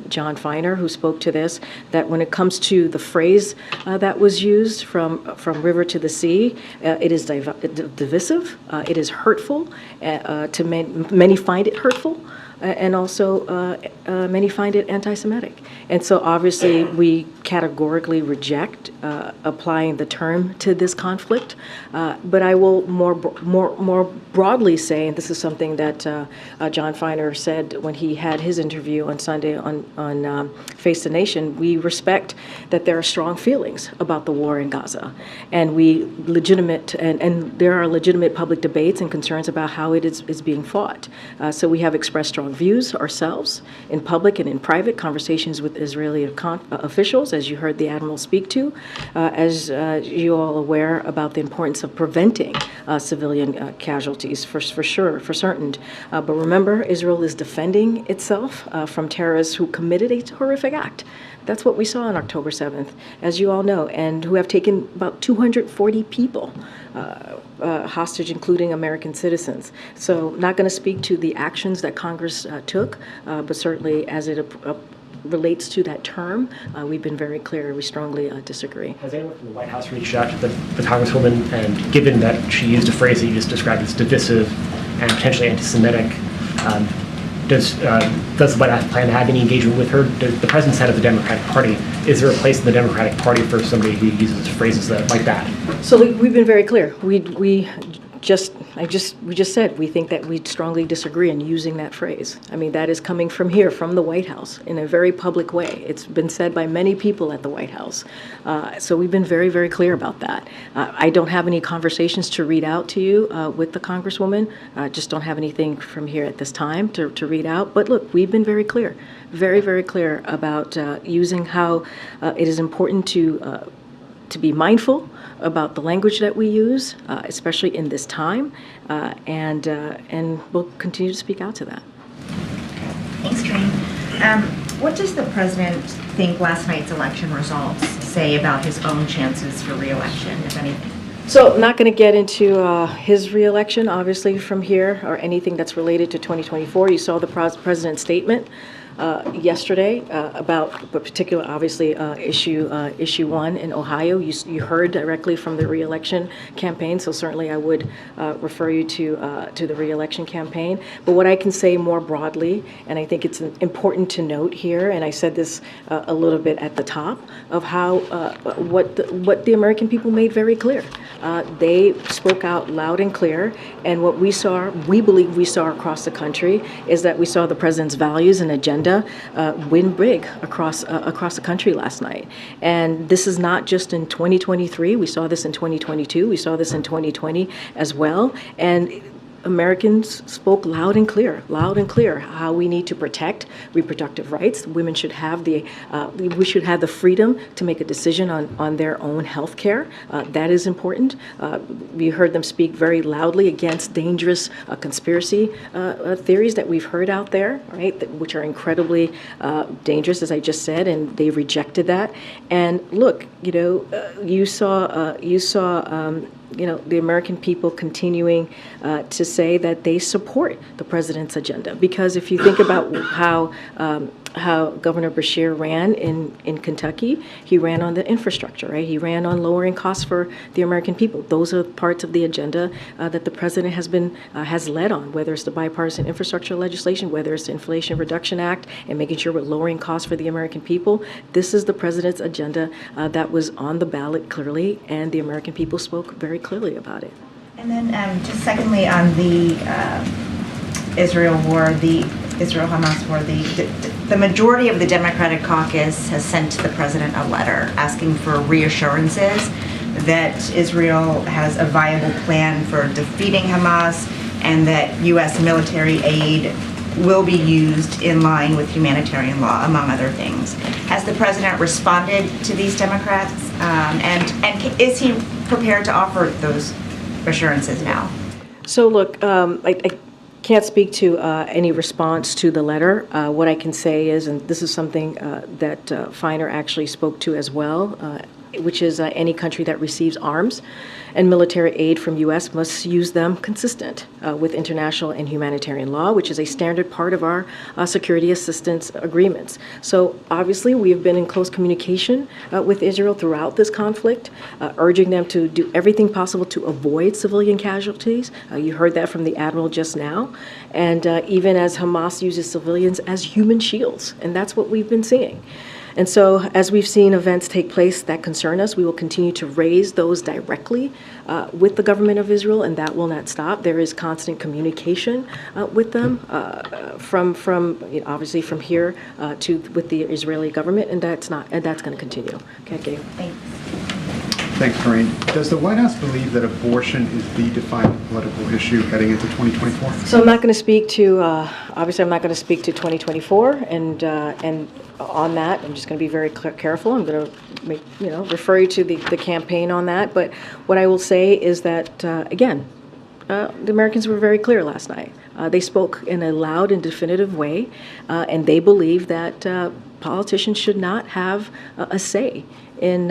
John Feiner who spoke to this, that when it comes to the phrase that was used from river to the sea, it is divisive, it is hurtful, to many find it hurtful, and also many find it anti-Semitic. And so obviously we categorically reject applying the term to this conflict. But I will more broadly say, and this is something that John Feiner said when he had his interview on Sunday on Face the Nation, we respect that there are strong feelings about the war in Gaza. And and there are legitimate public debates and concerns about how it is being fought. So we have expressed strong views ourselves in public and in private conversations with Israeli officials, as you heard the Admiral speak to, as you all aware about the importance of preventing civilian casualties for sure, for certain. But remember, Israel is defending itself from terrorists who committed a horrific act. That's what we saw on October 7th, as you all know, and who have taken about 240 people hostage, including American citizens. So not going to speak to the actions that Congress took, but certainly as it relates to that term, we've been very clear. We strongly disagree. Has anyone from the White House reached out to the Congresswoman, and given that she used a phrase that you just described as divisive and potentially anti-Semitic, does the White House plan to have any engagement with her? The president's head of the Democratic Party. Is there a place in the Democratic Party for somebody who uses phrases like that? So we've been very clear. We just said we think that we strongly disagree in using that phrase. I mean, that is coming from here, from the White House, in a very public way. It's been said by many people at the White House. So we've been very, very clear about that. I don't have any conversations to read out to you with the Congresswoman. I just don't have anything from here at this time to read out. But look, we've been very clear, very, very clear about using how it is important to be mindful about the language that we use, especially in this time, and we'll continue to speak out to that. Thanks, Karine. What does the president think last night's election results say about his own chances for re-election, if anything? So not going to get into his re-election, obviously, from here, or anything that's related to 2024. You saw the president's statement yesterday about a particular, obviously, issue 1 in Ohio. You heard directly from the re-election campaign, so certainly I would refer you to the re-election campaign. But what I can say more broadly, and I think it's important to note here, and I said this a little bit at the top, of how what the American people made very clear. They spoke out loud and clear, and what we believe we saw across the country is that we saw the president's values and agenda win big across the country last night. And this is not just in 2023. We saw this in 2022. We saw this in 2020 as well. And Americans spoke loud and clear how we need to protect reproductive rights. Women should have we should have the freedom to make a decision on their own health care. That is important. We heard them speak very loudly against dangerous conspiracy theories that we've heard out there, right, which are incredibly dangerous, as I just said, and they rejected that. And look, you saw the American people continuing to say that they support the president's agenda. Because if you think about how Governor Beshear ran in Kentucky, he ran on the infrastructure, right? He ran on lowering costs for the American people. Those are parts of the agenda that the president has led on, whether it's the bipartisan infrastructure legislation, whether it's the Inflation Reduction Act, and making sure we're lowering costs for the American people. This is the president's agenda that was on the ballot clearly, and the American people spoke very clearly about it. And then just secondly, on the Israel war, the Israel-Hamas war, the majority of the Democratic caucus has sent the president a letter asking for reassurances that Israel has a viable plan for defeating Hamas and that U.S. military aid will be used in line with humanitarian law, among other things. Has the president responded to these Democrats? And is he prepared to offer those assurances now? So look, I can't speak to any response to the letter. What I can say is, and this is something that Feiner actually spoke to as well, which is any country that receives arms and military aid from U.S. must use them consistent with international and humanitarian law, which is a standard part of our security assistance agreements. So obviously we have been in close communication with Israel throughout this conflict, urging them to do everything possible to avoid civilian casualties. You heard that from the Admiral just now. And even as Hamas uses civilians as human shields, and that's what we've been seeing. And so as we've seen events take place that concern us, we will continue to raise those directly with the government of Israel, and that will not stop. There is constant communication with them from obviously from here to with the Israeli government, and that's going to continue. Okay, Gabe. Thanks. Thanks, Corinne. Does the White House believe that abortion is the defining political issue heading into 2024? So I'm not going to speak to, obviously I'm not going to speak to 2024, and on that, I'm just going to be very careful. I'm going to refer you to the campaign on that. But what I will say is that, again, the Americans were very clear last night. They spoke in a loud and definitive way, and they believe that politicians should not have a say in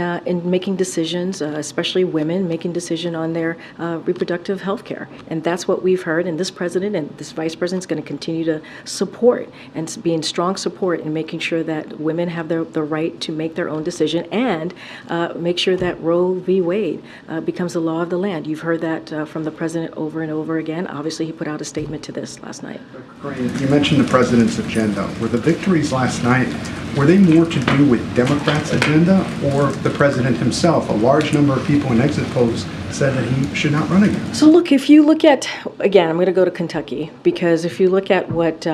making decisions, especially women making decision on their reproductive health care. And that's what we've heard, and this president and this vice president is going to continue to support and be in strong support in making sure that women have the right to make their own decision, and make sure that Roe v. Wade becomes the law of the land. You've heard that from the president over and over again. Obviously, he put out a statement to this last night. You mentioned the president's agenda. Were the victories last night, were they more to do with Democrats' agenda or the president himself? A large number of people in exit polls said that he should not run again. So look, if you look at, again, I'm going to go to Kentucky, because if you look at what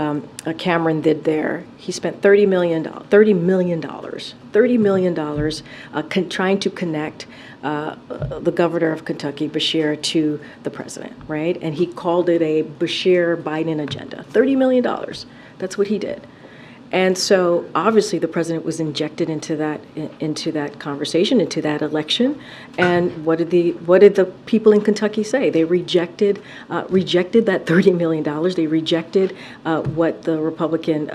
Cameron did there, he spent $30 million trying to connect the governor of Kentucky, Beshear, to the president, right? And he called it a Beshear-Biden agenda. $30 million. That's what he did. And so obviously the president was injected into that conversation, into that election. And what did the people in Kentucky say? They rejected that $30 million. They rejected what the Republican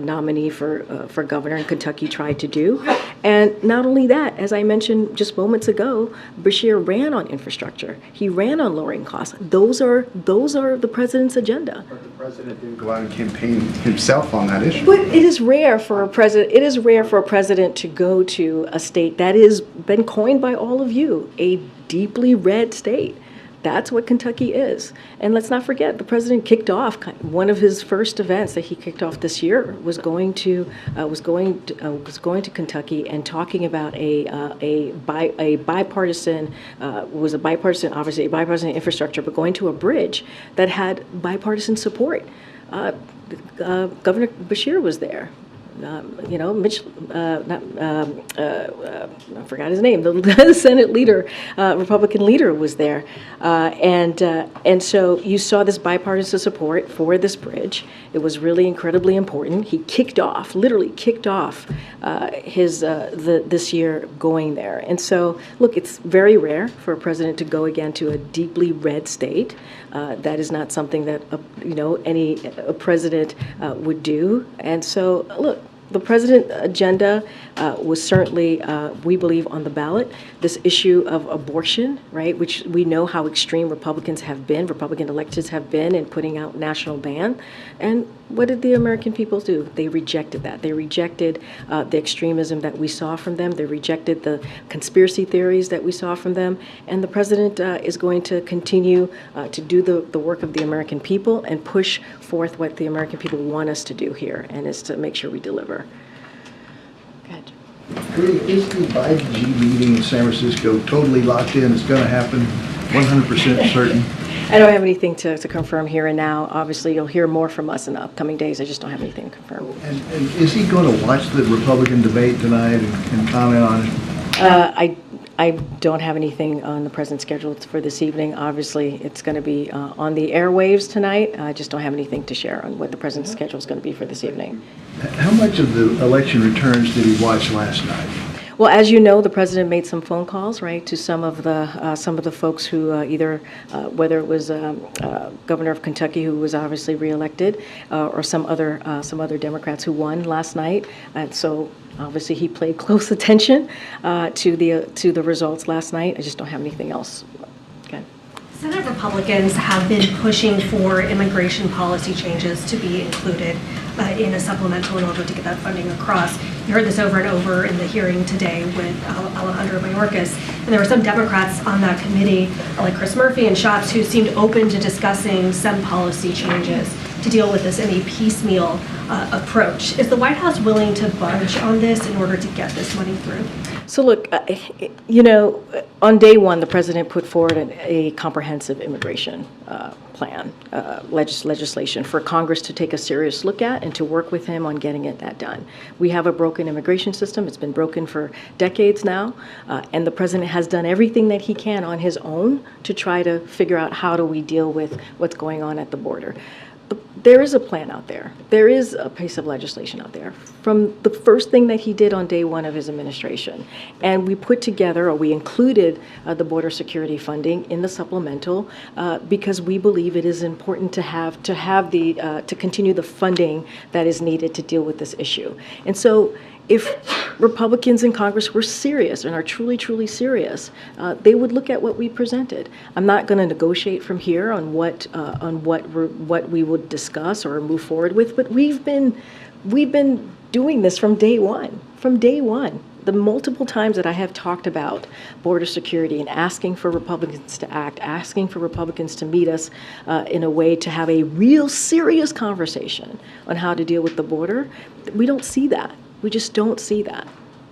nominee for governor in Kentucky tried to do. And not only that, as I mentioned just moments ago, Beshear ran on infrastructure. He ran on lowering costs. Those are the president's agenda. But the president didn't go out and campaign himself on that issue. But it is rare for a president. It is rare for a president to go to a state that has been coined by all of you, a deeply red state. That's what Kentucky is. And let's not forget, the president kicked off one of his first events that he kicked off this year was going to Kentucky and talking about a bipartisan obviously a bipartisan infrastructure, but going to a bridge that had bipartisan support. Governor Beshear was there. Mitch, I forgot his name, the Senate leader, Republican leader was there. And so you saw this bipartisan support for this bridge. It was really incredibly important. He literally kicked off this year going there. And so, look, it's very rare for a president to go again to a deeply red state. That is not something that, a president would do. And so, look, the president's agenda was certainly, we believe, on the ballot. This issue of abortion, right, which we know how extreme Republican electeds have been in putting out national ban. And what did the American people do? They rejected that. They rejected the extremism that we saw from them. They rejected the conspiracy theories that we saw from them. And the president is going to continue to do the work of the American people and push forth what the American people want us to do here, and is to make sure we deliver. Go ahead. Is the Biden-G meeting in San Francisco totally locked in? It's going to happen 100% certain? I don't have anything to confirm here and now. Obviously, you'll hear more from us in the upcoming days. I just don't have anything to confirm. And is he going to watch the Republican debate tonight and comment on it? I don't have anything on the president's schedule for this evening. Obviously, it's going to be on the airwaves tonight. I just don't have anything to share on what the president's schedule is going to be for this evening. How much of the election returns did he watch last night? Well, as you know, the president made some phone calls, right, to some of the folks who either, whether it was Governor of Kentucky, who was obviously reelected, or some other Democrats who won last night. And so obviously he paid close attention to the results last night. I just don't have anything else. Okay. Senate Republicans have been pushing for immigration policy changes to be included in a supplemental in order to get that funding across. You heard this over and over in the hearing today with Alejandro Mayorkas. And there were some Democrats on that committee, like Chris Murphy and Schatz, who seemed open to discussing some policy changes to deal with this in a piecemeal approach. Is the White House willing to budge on this in order to get this money through? So look, you know, on day one, the president put forward a comprehensive immigration plan, legislation for Congress to take a serious look at and to work with him on getting that done. We have a broken immigration system. It's been broken for decades now, and the president has done everything that he can on his own to try to figure out how do we deal with what's going on at the border. There is a plan out there. There is a piece of legislation out there from the first thing that he did on day one of his administration. And we put together, or we included the border security funding in the supplemental because we believe it is important to continue the funding that is needed to deal with this issue. And so if Republicans in Congress were serious and are truly, truly serious, they would look at what we presented. I'm not going to negotiate from here on what we would discuss or move forward with, but we've been doing this from day one. From day one, the multiple times that I have talked about border security and asking for Republicans to act, asking for Republicans to meet us in a way to have a real serious conversation on how to deal with the border, we don't see that. We just don't see that.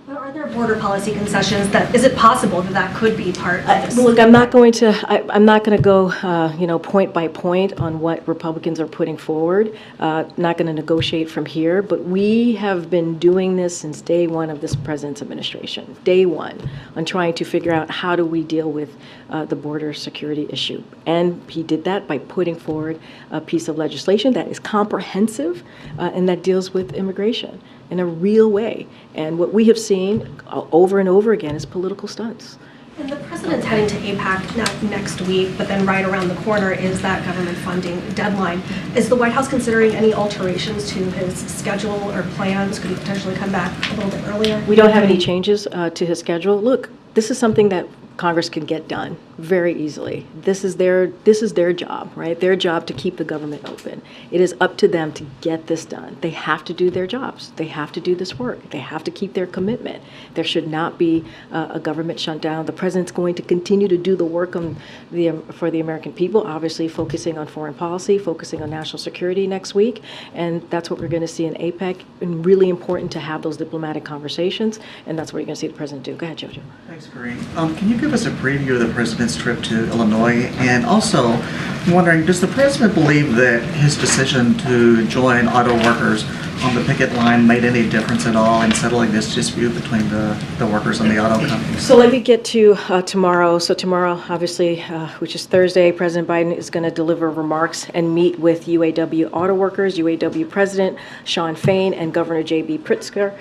Well, are there border policy concessions is it possible that could be part of this? Look, I'm not going to go, point by point on what Republicans are putting forward. Not going to negotiate from here, but we have been doing this since day one of this president's administration, day one, on trying to figure out how do we deal with the border security issue. And he did that by putting forward a piece of legislation that is comprehensive and that deals with immigration in a real way. And what we have seen over and over again is political stunts. And the president's heading to APAC next week, but then right around the corner is that government funding deadline. Is the White House considering any alterations to his schedule or plans? Could he potentially come back a little bit earlier? We don't have any changes to his schedule. Look, this is something that Congress can get done very easily. This is their job, right? Their job to keep the government open. It is up to them to get this done. They have to do their jobs. They have to do this work. They have to keep their commitment. There should not be a government shutdown. The president's going to continue to do the work for the American people, obviously focusing on foreign policy, focusing on national security next week, and that's what we're going to see in APEC. And really important to have those diplomatic conversations, and that's what you're going to see the president do. Go ahead, Jojo. Thanks, Corinne. Can you give us a preview of the president's trip to Illinois? And also, I'm wondering, does the president believe that his decision to join auto workers on the picket line made any difference at all in settling this dispute between the workers and the auto companies? So let me get to tomorrow. So tomorrow, obviously, which is Thursday, President Biden is going to deliver remarks and meet with UAW auto workers, UAW President Shawn Fain and Governor J.B. Pritzker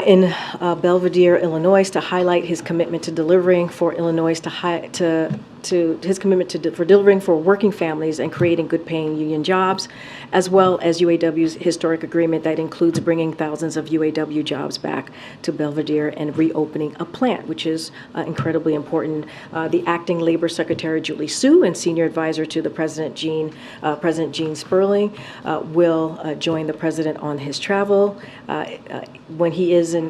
in Belvidere, Illinois, to highlight his commitment to delivering for Illinois to for delivering for working families and creating good-paying union jobs, as well as UAW's historic agreement that includes bringing thousands of UAW jobs back to Belvedere and reopening a plant, which is incredibly important. The acting Labor Secretary Julie Su and senior advisor to the President Gene Sperling will join the president on his travel. When he is in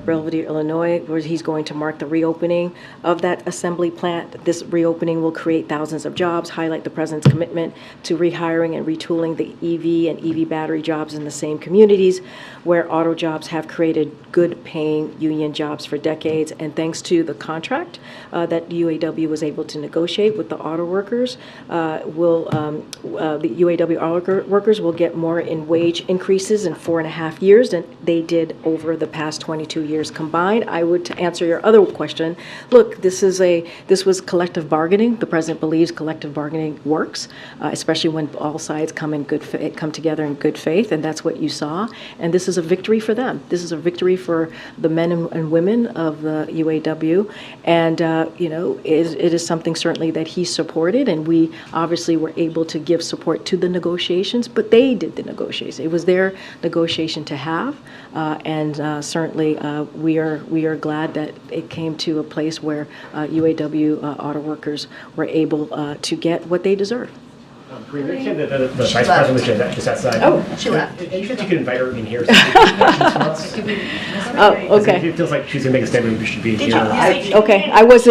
Belvedere, Illinois, where he's going to mark the reopening of that assembly plant. This reopening will create thousands of jobs, highlight the president's commitment to rehiring and retooling the EV and EV battery jobs in the same communities where auto jobs have created good-paying union jobs for decades. And thanks to the contract that UAW was able to negotiate with the auto workers, the UAW auto workers will get more in wage increases in 4.5 years than they did over the past 22 years combined. I would, to answer your other question, look, this was collective bargaining. The president believes collective bargaining works, especially when all sides come together in good faith, and that's what you saw. And this is a victory for them. This is a victory for the men and women of the UAW, and it is something certainly that he supported, and we obviously were able to give support to the negotiations, but they did the negotiations. It was their negotiation to have, and certainly we are glad that it came to a place where UAW auto workers were able to get what they deserve. The vice president was just outside. Oh, she left. You think you could invite her in here? Oh, okay. It feels like she's gonna make a statement. We should be here. Okay, I was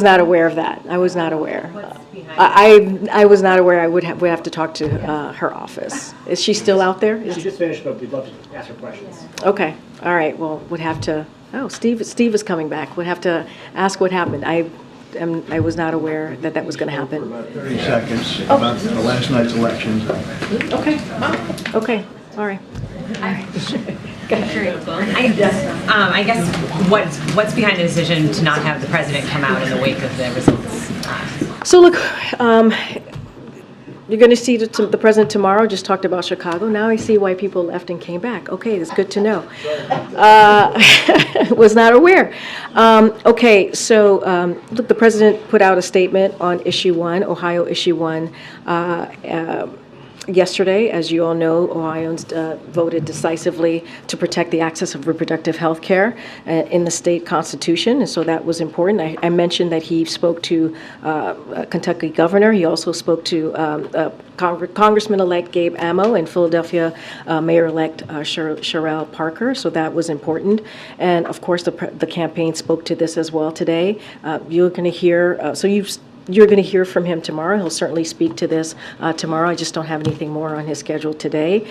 not aware of that. I was not aware. I was not aware. We'd have to talk to her office. Is she still out there? She just finished, but we'd love to ask her questions. Okay, all right. Well, would have to. Oh, Steve is coming back. Would have to ask what happened. I was not aware that was going to happen. For about 30 seconds about the last night's elections. Okay. Okay. All right. I guess what's behind the decision to not have the president come out in the wake of the results? So look, you're going to see the president tomorrow. Just talked about Chicago. Now I see why people left and came back. Okay, that's good to know. Was not aware. Okay, so look, the president put out a statement on issue 1, Ohio issue 1. Yesterday, as you all know, Ohioans voted decisively to protect the access of reproductive health care in the state constitution, and so that was important. I mentioned that he spoke to Kentucky governor. He also spoke to Congressman-elect Gabe Amo and Philadelphia Mayor-elect Sherrell Parker, so that was important. And of course, the campaign spoke to this as well today. You're going to hear, you're going to hear from him tomorrow. He'll certainly speak to this tomorrow. I just don't have anything more on his schedule today.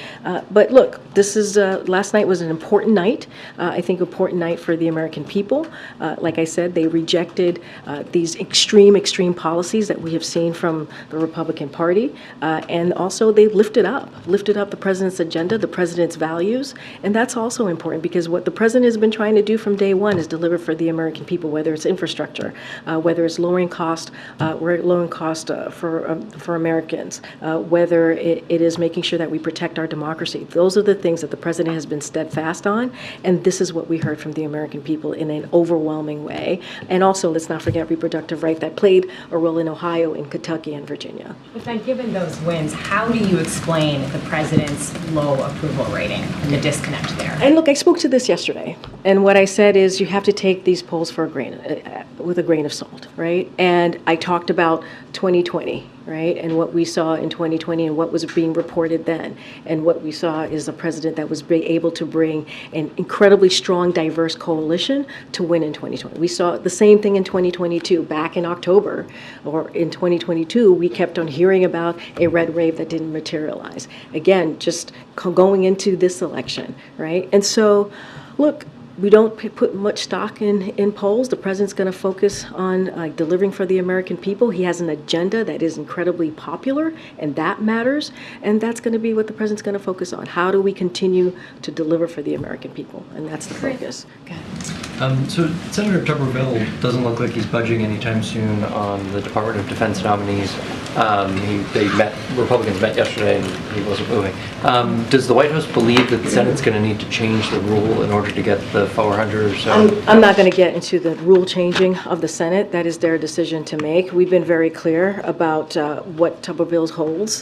But look, this is last night was an important night. I think important night for the American people. Like I said, they rejected these extreme policies that we have seen from the Republican Party, and also they lifted up the president's agenda, the president's values, and that's also important because what the president has been trying to do from day one is deliver for the American people, whether it's infrastructure, whether it's lowering cost for Americans, whether it is making sure that we protect our democracy. Those are the things that the president has been steadfast on, and this is what we heard from the American people in an overwhelming way. And also, let's not forget reproductive right that played a role in Ohio, in Kentucky, and Virginia. But then given those wins, how do you explain the president's low approval rating, the disconnect there? And look, I spoke to this yesterday, and what I said is you have to take these polls with a grain of salt, right? And I talked about 2020, right? And what we saw in 2020 and what was being reported then. And what we saw is a president that was able to bring an incredibly strong, diverse coalition to win in 2020. We saw the same thing in 2022. Back in October or in 2022, we kept on hearing about a red wave that didn't materialize. Again, just going into this election, right? And so, look, we don't put much stock in polls. The president's going to focus on delivering for the American people. He has an agenda that is incredibly popular, and that matters. And that's going to be what the president's going to focus on. How do we continue to deliver for the American people? And that's the focus. Okay. So Senator Tuberville doesn't look like he's budging anytime soon on the Department of Defense nominees. Republicans met yesterday and he wasn't moving. Does the White House believe that the Senate's going to need to change the rule in order to get the 400 or so? I'm not going to get into the rule changing of the Senate. That is their decision to make. We've been very clear about what Tuberville holds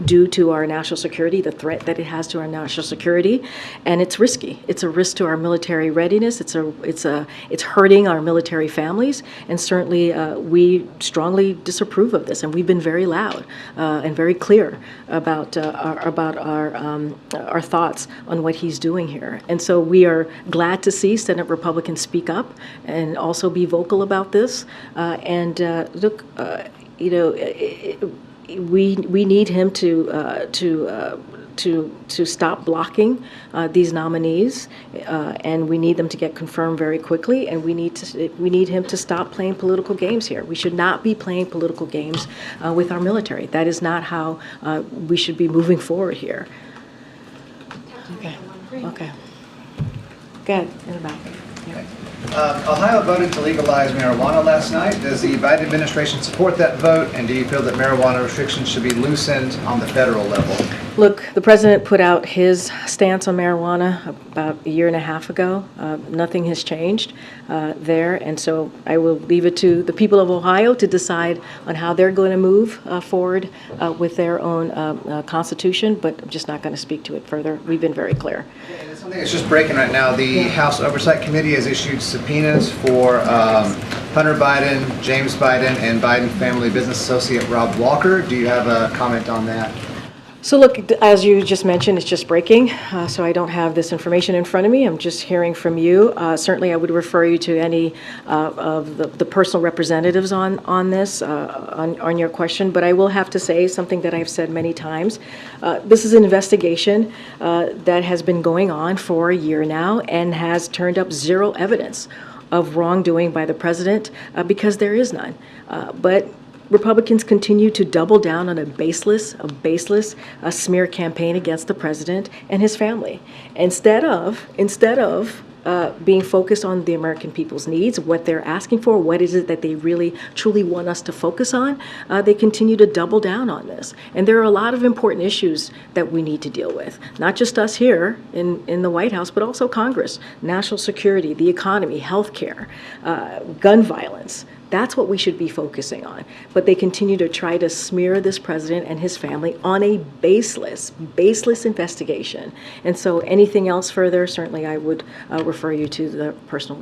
due to our national security, the threat that it has to our national security, and it's risky. It's a risk to our military readiness. It's hurting our military families, and certainly we strongly disapprove of this. And we've been very loud and very clear about our thoughts on what he's doing here. And so we are glad to see Senate Republicans speak up and also be vocal about this. We need him to stop blocking these nominees, and we need them to get confirmed very quickly. And we need him to stop playing political games here. We should not be playing political games with our military. That is not how we should be moving forward here. Okay. Okay. Go ahead, in the back. Ohio voted to legalize marijuana last night. Does the Biden administration support that vote, and do you feel that marijuana restrictions should be loosened on the federal level? Look, the president put out his stance on marijuana about a year and a half ago. Nothing has changed there, and so I will leave it to the people of Ohio to decide on how they're going to move forward with their own constitution, but I'm just not going to speak to it further. We've been very clear. Something that's just breaking right now. The House Oversight Committee has issued subpoenas for Hunter Biden, James Biden, and Biden family business associate Rob Walker. Do you have a comment on that? So look, as you just mentioned, it's just breaking, so I don't have this information in front of me. I'm just hearing from you. Certainly, I would refer you to any of the personal representatives on this, on your question. But I will have to say something that I've said many times. This is an investigation that has been going on for a year now and has turned up zero evidence of wrongdoing by the president because there is none. But Republicans continue to double down on a baseless smear campaign against the president and his family. Instead of being focused on the American people's needs, what they're asking for, what is it that they really truly want us to focus on, they continue to double down on this. And there are a lot of important issues that we need to deal with, not just us here in the White House, but also Congress, national security, the economy, healthcare, gun violence. That's what we should be focusing on. But they continue to try to smear this president and his family on a baseless investigation. And so anything else further, certainly I would refer you to the personal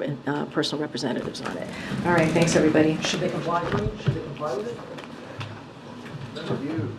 representatives on it. All right, thanks everybody. Should they comply with it? Should they comply with it? That's a view.